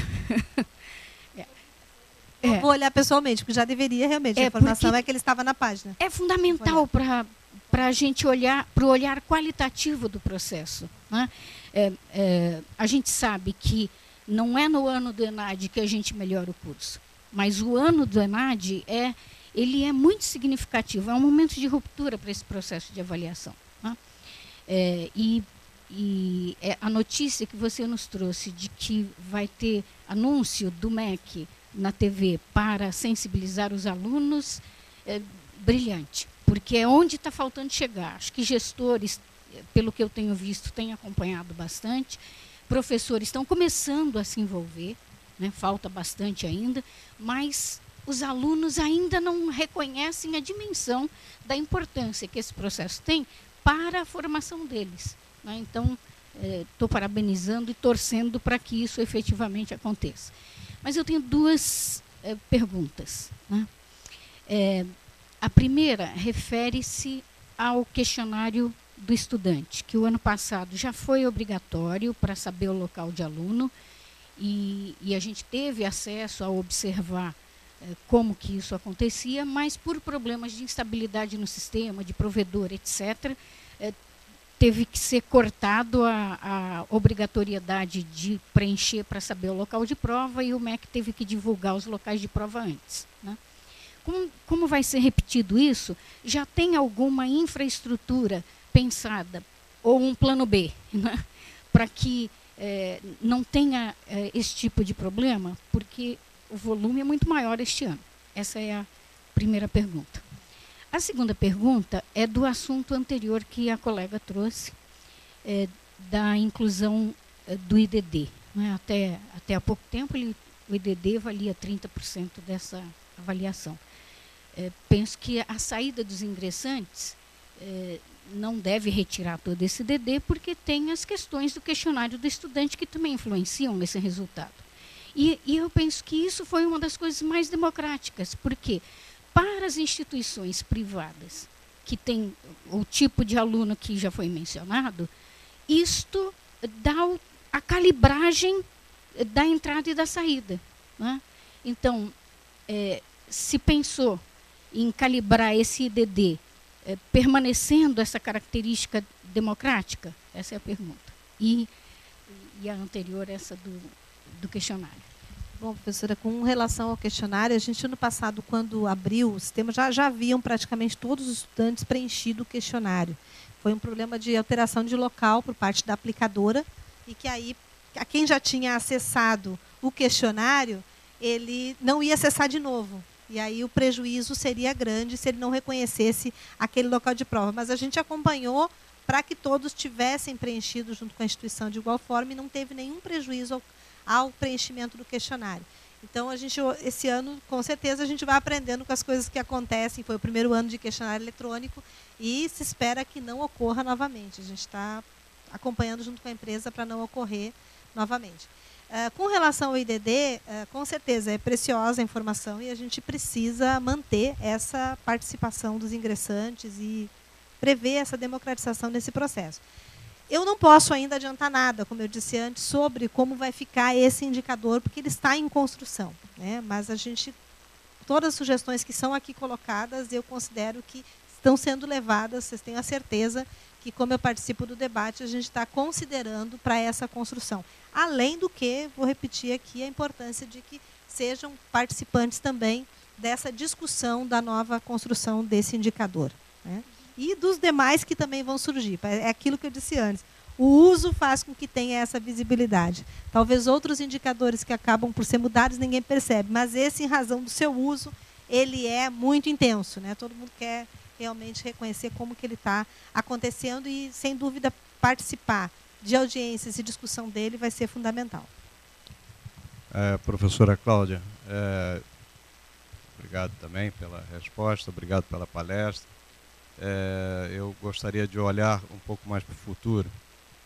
Vou olhar pessoalmente, porque já deveria realmente. A informação é que ele estava na página. É fundamental para a gente olhar para o olhar qualitativo do processo, né? A gente sabe que não é no ano do ENAD que a gente melhora o curso, mas o ano do ENAD ele é muito significativo, é um momento de ruptura para esse processo de avaliação, né? E a notícia que você nos trouxe de que vai ter anúncio do MEC na TV para sensibilizar os alunos é brilhante, porque é onde está faltando chegar. Acho que gestores, pelo que eu tenho visto, têm acompanhado bastante, professores estão começando a se envolver, né? Falta bastante ainda, mas os alunos ainda não reconhecem a dimensão da importância que esse processo tem para a formação deles, né? Então, estou parabenizando e torcendo para que isso efetivamente aconteça. Mas eu tenho 2 perguntas, né? A primeira refere-se ao questionário do estudante, que o ano passado já foi obrigatório para saber o local de aluno, e a gente teve acesso a observar como que isso acontecia, mas por problemas de instabilidade no sistema, de provedor, etc., teve que ser cortado a obrigatoriedade de preencher para saber o local de prova, e o MEC teve que divulgar os locais de prova antes, né? Como vai ser repetido isso? Já tem alguma infraestrutura pensada, ou um plano B, né, para que não tenha esse tipo de problema, porque o volume é muito maior este ano? Essa é a primeira pergunta. A segunda pergunta é do assunto anterior que a colega trouxe, da inclusão do IDD, né? Até há pouco tempo, o IDD valia 30% dessa avaliação. penso que a saída dos ingressantes não deve retirar todo esse DD, porque tem as questões do questionário do estudante que também influenciam nesse resultado. E eu penso que isso foi uma das coisas mais democráticas, porque para as instituições privadas, que tem o tipo de aluno que já foi mencionado, isto dá a calibragem da entrada e da saída, né? Então, se pensou em calibrar esse IDD, permanecendo essa característica democrática? Essa é a pergunta. E a anterior, essa do questionário. Bom, professora, com relação ao questionário, a gente, ano passado, quando abriu o sistema, já haviam praticamente todos os estudantes preenchido o questionário. Foi um problema de alteração de local por parte da aplicadora, e que aí, a quem já tinha acessado o questionário, ele não ia acessar de novo. E aí o prejuízo seria grande se ele não reconhecesse aquele local de prova. Mas a gente acompanhou para que todos tivessem preenchido junto com a instituição de igual forma e não teve nenhum prejuízo ao preenchimento do questionário. Então, esse ano, com certeza, a gente vai aprendendo com as coisas que acontecem. Foi o primeiro ano de questionário eletrônico e se espera que não ocorra novamente. A gente está acompanhando junto com a empresa para não ocorrer novamente. Com relação ao IDD, com certeza é preciosa a informação e a gente precisa manter essa participação dos ingressantes e prever essa democratização nesse processo. Eu não posso ainda adiantar nada, como eu disse antes, sobre como vai ficar esse indicador, porque ele está em construção, né? Mas todas as sugestões que são aqui colocadas, eu considero que estão sendo levadas, vocês têm a certeza que, como eu participo do debate, a gente está considerando para essa construção. Além do que, vou repetir aqui a importância de que sejam participantes também dessa discussão da nova construção desse indicador, né? E dos demais que também vão surgir. É aquilo que eu disse antes. O uso faz com que tenha essa visibilidade. Talvez outros indicadores que acabam por ser mudados ninguém percebe, mas esse, em razão do seu uso, ele é muito intenso, né? Todo mundo quer realmente reconhecer como que ele está acontecendo e, sem dúvida, participar de audiências e discussão dele vai ser fundamental. Professora Cláudia, obrigado também pela resposta, obrigado pela palestra. Eu gostaria de olhar um pouco mais para o futuro.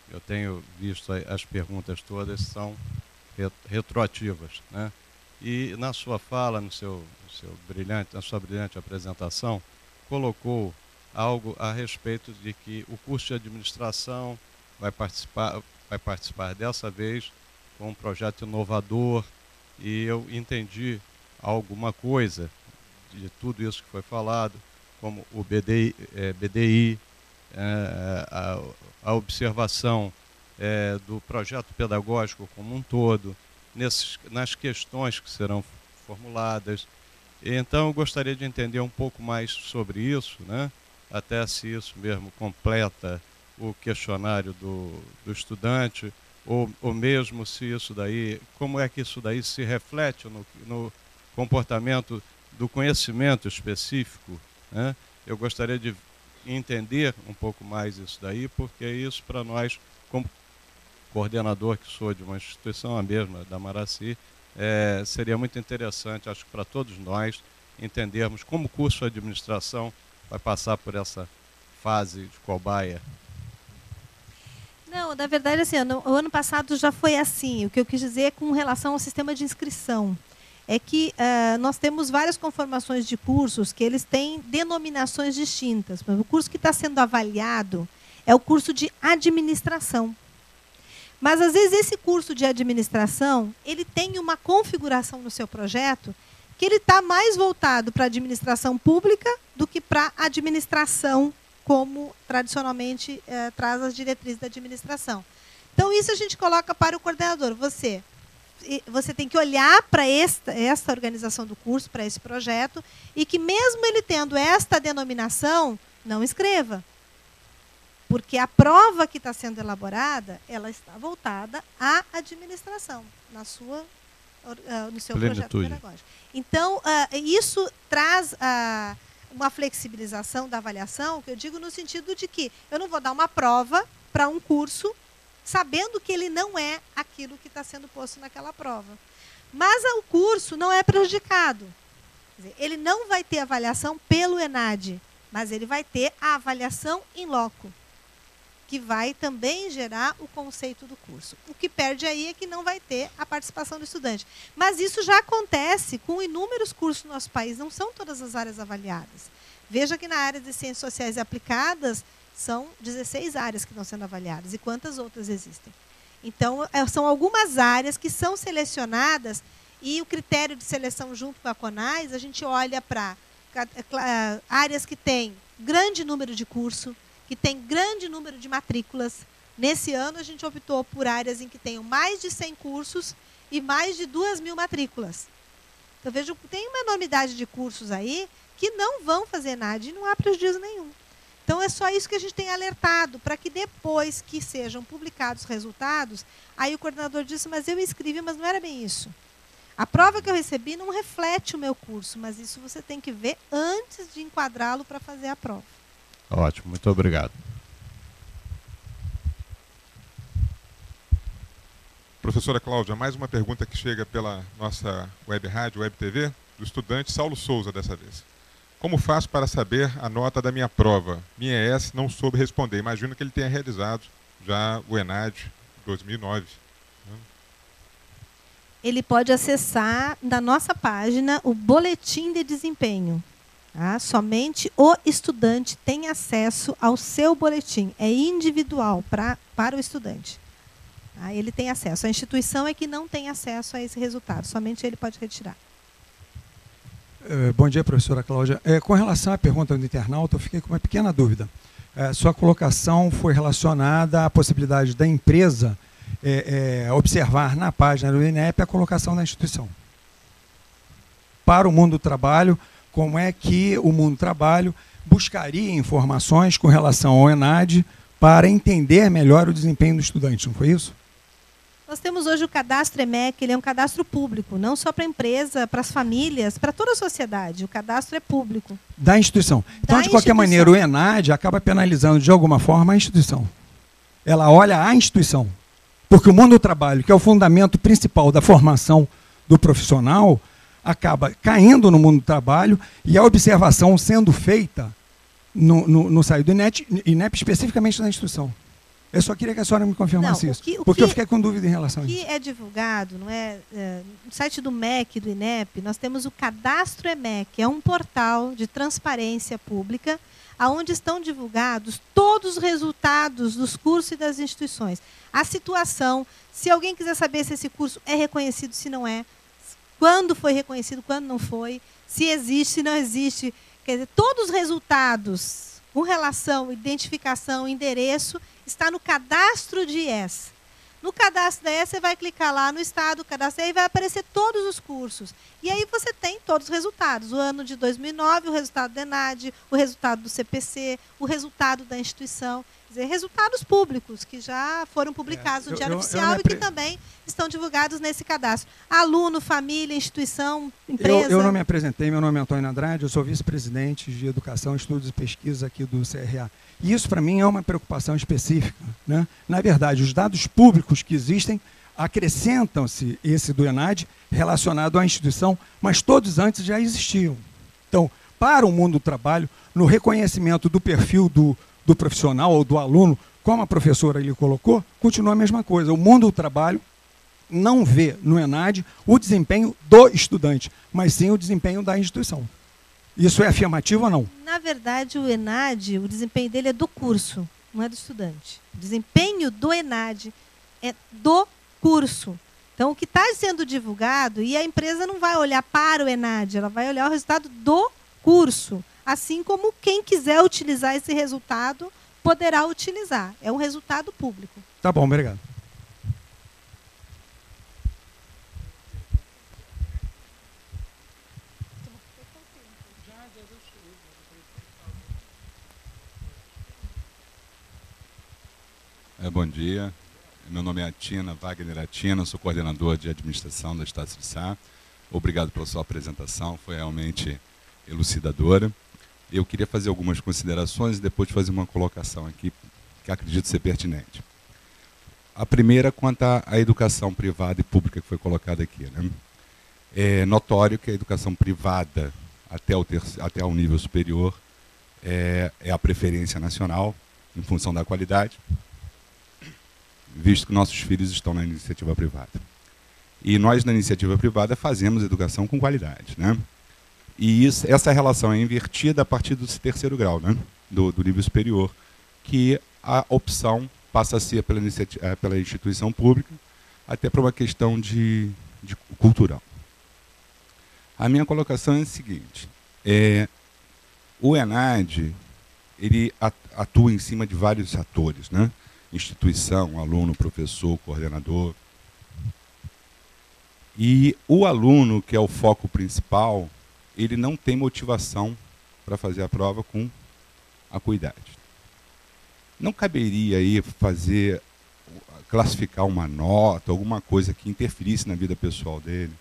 Eu tenho visto as perguntas todas são retroativas, né? E na sua fala, na sua brilhante apresentação, colocou algo a respeito de que o curso de administração vai participar dessa vez com um projeto inovador, e eu entendi alguma coisa de tudo isso que foi falado, como o BDI, a observação do projeto pedagógico como um todo, nas questões que serão formuladas. Então, eu gostaria de entender um pouco mais sobre isso, né? Até se isso mesmo completa o questionário do estudante, ou mesmo se isso daí, como é que isso daí se reflete no comportamento do conhecimento específico, né? Eu gostaria de entender um pouco mais isso daí, porque isso para nós, como coordenador que sou de uma instituição, a mesma da Maraci, seria muito interessante, acho que para todos nós, entendermos como o curso de administração vai passar por essa fase de cobaia. Não, na verdade, assim, o ano passado já foi assim. O que eu quis dizer com relação ao sistema de inscrição é que nós temos várias conformações de cursos que eles têm denominações distintas. Por exemplo, o curso que está sendo avaliado é o curso de administração. Mas, às vezes, esse curso de administração, ele tem uma configuração no seu projeto que ele está mais voltado para a administração pública do que para a administração, como tradicionalmente traz as diretrizes da administração. Então, isso a gente coloca para o coordenador. Você tem que olhar para esta organização do curso, para esse projeto, e que mesmo ele tendo esta denominação, não escreva. Porque a prova que está sendo elaborada, ela está voltada à administração, no seu projeto pedagógico. Então, isso traz uma flexibilização da avaliação, que eu digo no sentido de que eu não vou dar uma prova para um curso sabendo que ele não é aquilo que está sendo posto naquela prova. Mas o curso não é prejudicado. Quer dizer, ele não vai ter avaliação pelo ENAD, mas ele vai ter a avaliação in loco, que vai também gerar o conceito do curso. O que perde aí é que não vai ter a participação do estudante. Mas isso já acontece com inúmeros cursos no nosso país, não são todas as áreas avaliadas. Veja que na área de ciências sociais e aplicadas, são 16 áreas que estão sendo avaliadas, e quantas outras existem. Então, são algumas áreas que são selecionadas, e o critério de seleção junto com a CONAS, a gente olha para áreas que têm grande número de curso, que tem grande número de matrículas. Nesse ano, a gente optou por áreas em que tenham mais de 100 cursos e mais de 2.000 matrículas. Então, vejo que tem uma enormidade de cursos aí que não vão fazer ENAD e não há prejuízo nenhum. Então, é só isso que a gente tem alertado, para que depois que sejam publicados os resultados, aí o coordenador disse, mas eu inscrevi, mas não era bem isso. A prova que eu recebi não reflete o meu curso, mas isso você tem que ver antes de enquadrá-lo para fazer a prova. Ótimo, muito obrigado. Professora Cláudia, mais uma pergunta que chega pela nossa web rádio, web TV, do estudante Saulo Souza dessa vez. Como faço para saber a nota da minha prova? Minha ES não soube responder. Imagino que ele tenha realizado já o ENAD 2009. Ele pode acessar na nossa página o boletim de desempenho. Tá? Somente o estudante tem acesso ao seu boletim. É individual para o estudante. Tá? Ele tem acesso. A instituição é que não tem acesso a esse resultado. Somente ele pode retirar. Bom dia, professora Cláudia. Com relação à pergunta do internauta, eu fiquei com uma pequena dúvida. Sua colocação foi relacionada à possibilidade da empresa observar na página do INEP a colocação da instituição. Para o mundo do trabalho, como é que o mundo do trabalho buscaria informações com relação ao ENAD para entender melhor o desempenho do estudante, não foi isso? Nós temos hoje o cadastro EMEC, ele é um cadastro público, não só para a empresa, para as famílias, para toda a sociedade. O cadastro é público. Da instituição. Então, de qualquer maneira, o ENAD acaba penalizando de alguma forma a instituição. Ela olha a instituição. Porque o mundo do trabalho, que é o fundamento principal da formação do profissional, acaba caindo no mundo do trabalho e a observação sendo feita no site do INEP, especificamente na instituição. Eu só queria que a senhora me confirmasse isso, porque eu fiquei com dúvida em relação a isso. O que é divulgado, no site do MEC, do INEP, nós temos o Cadastro EMEC, é um portal de transparência pública, onde estão divulgados todos os resultados dos cursos e das instituições. A situação, se alguém quiser saber se esse curso é reconhecido, se não é, quando foi reconhecido, quando não foi, se existe, se não existe. Quer dizer, todos os resultados com relação, identificação, endereço, está no cadastro de IES. No cadastro da IES, você vai clicar lá no estado do cadastro e vai aparecer todos os cursos. E aí você tem todos os resultados. O ano de 2009, o resultado do ENAD, o resultado do CPC, o resultado da instituição. Quer dizer, resultados públicos que já foram publicados no Diário Oficial e que também estão divulgados nesse cadastro. Aluno, família, instituição, empresa. Eu não me apresentei, meu nome é Antônio Andrade, eu sou vice-presidente de Educação, Estudos e Pesquisa aqui do CRA. E isso, para mim, é uma preocupação específica, né? Na verdade, os dados públicos que existem acrescentam-se esse do ENAD relacionado à instituição, mas todos antes já existiam. Então, para o mundo do trabalho, no reconhecimento do perfil do profissional ou do aluno, como a professora ali colocou, continua a mesma coisa. O mundo do trabalho não vê no ENAD o desempenho do estudante, mas sim o desempenho da instituição. Isso é afirmativo ou não? Na verdade, o ENAD, o desempenho dele é do curso, não é do estudante. O desempenho do ENAD é do curso. Então, o que está sendo divulgado, e a empresa não vai olhar para o ENAD, ela vai olhar o resultado do curso. Assim como quem quiser utilizar esse resultado, poderá utilizar. É um resultado público. Tá bom, obrigado. Bom dia, meu nome é Atina, Wagner Atina, sou coordenador de administração da Estácio de Sá. Obrigado pela sua apresentação, foi realmente elucidadora. Eu queria fazer algumas considerações e depois fazer uma colocação aqui que acredito ser pertinente. A primeira quanto à educação privada e pública que foi colocada aqui, né? É notório que a educação privada até o nível superior é a preferência nacional, em função da qualidade, visto que nossos filhos estão na iniciativa privada. E nós, na iniciativa privada, fazemos educação com qualidade, né? E essa relação é invertida a partir do terceiro grau, né? do nível superior, que a opção passa a ser pela instituição pública, até para uma questão de cultural. A minha colocação é a seguinte: o ENAD ele atua em cima de vários atores, né? Instituição, aluno, professor, coordenador. E o aluno, que é o foco principal, ele não tem motivação para fazer a prova com acuidade. Não caberia aí classificar uma nota, alguma coisa que interferisse na vida pessoal dele,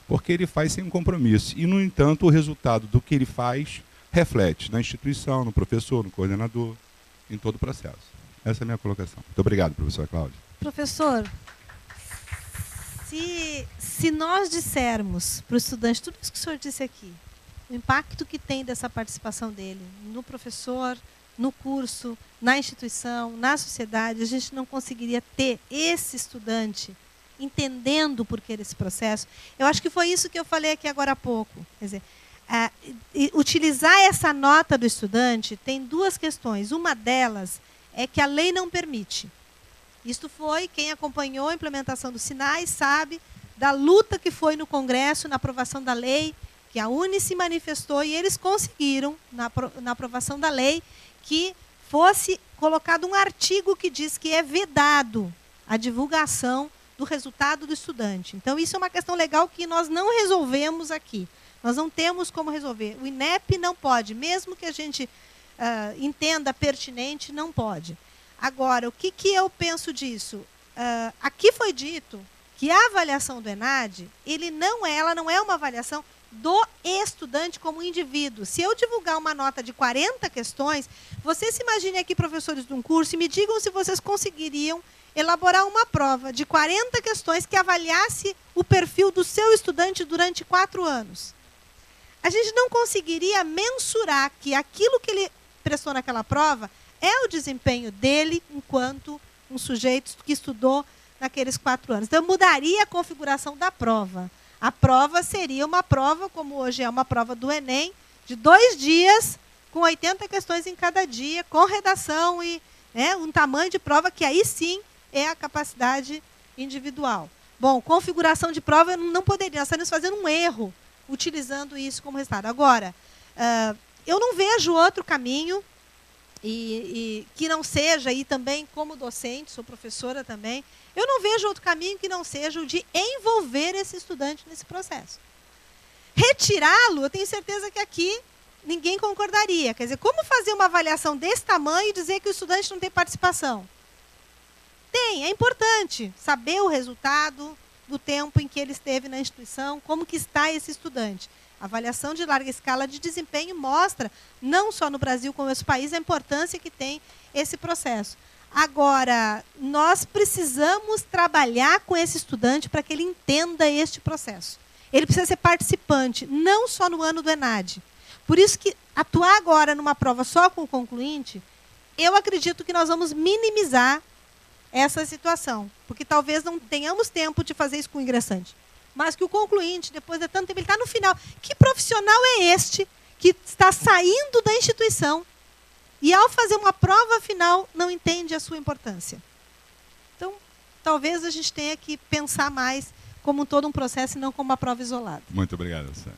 porque ele faz sem um compromisso. E, no entanto, o resultado do que ele faz reflete na instituição, no professor, no coordenador, em todo o processo. Essa é a minha colocação. Muito obrigado, professora Cláudia. Professor, se nós dissermos para o estudante tudo isso que o senhor disse aqui, o impacto que tem dessa participação dele no professor, no curso, na instituição, na sociedade, a gente não conseguiria ter esse estudante entendendo o porquê desse processo. Eu acho que foi isso que eu falei aqui agora há pouco. Quer dizer, utilizar essa nota do estudante tem duas questões. Uma delas é que a lei não permite. Isto foi, quem acompanhou a implementação do SINAI sabe da luta que foi no Congresso, na aprovação da lei, que a UNE se manifestou e eles conseguiram, na aprovação da lei, que fosse colocado um artigo que diz que é vedado a divulgação do resultado do estudante. Então, isso é uma questão legal que nós não resolvemos aqui. Nós não temos como resolver. O INEP não pode, mesmo que a gente entenda pertinente, não pode. Agora, o que eu penso disso? Aqui foi dito que a avaliação do ENAD, ela não é uma avaliação do estudante como indivíduo. Se eu divulgar uma nota de 40 questões, vocês se imaginem aqui, professores de um curso, e me digam se vocês conseguiriam elaborar uma prova de 40 questões que avaliasse o perfil do seu estudante durante 4 anos. A gente não conseguiria mensurar que aquilo que ele prestou naquela prova é o desempenho dele enquanto um sujeito que estudou naqueles 4 anos. Então, mudaria a configuração da prova. A prova seria uma prova, como hoje é uma prova do Enem, de 2 dias, com 80 questões em cada dia, com redação e um tamanho de prova que aí sim é a capacidade individual. Bom, configuração de prova não poderia, nós estaríamos fazendo um erro utilizando isso como resultado. Agora, eu não vejo outro caminho e que não seja, e também como docente, sou professora também, eu não vejo outro caminho que não seja o de envolver esse estudante nesse processo. Retirá-lo, eu tenho certeza que aqui ninguém concordaria. Quer dizer, como fazer uma avaliação desse tamanho e dizer que o estudante não tem participação? É importante saber o resultado do tempo em que ele esteve na instituição, como que está esse estudante. A avaliação de larga escala de desempenho mostra, não só no Brasil como em outros países, a importância que tem esse processo. Agora, nós precisamos trabalhar com esse estudante para que ele entenda este processo. Ele precisa ser participante, não só no ano do ENAD. Por isso que atuar agora numa prova só com o concluinte, eu acredito que nós vamos minimizar essa situação, porque talvez não tenhamos tempo de fazer isso com o ingressante. Mas que o concluinte, depois de tanto tempo, ele está no final. Que profissional é este que está saindo da instituição e, ao fazer uma prova final, não entende a sua importância? Então, talvez a gente tenha que pensar mais como todo um processo e não como uma prova isolada. Muito obrigado, Sérgio.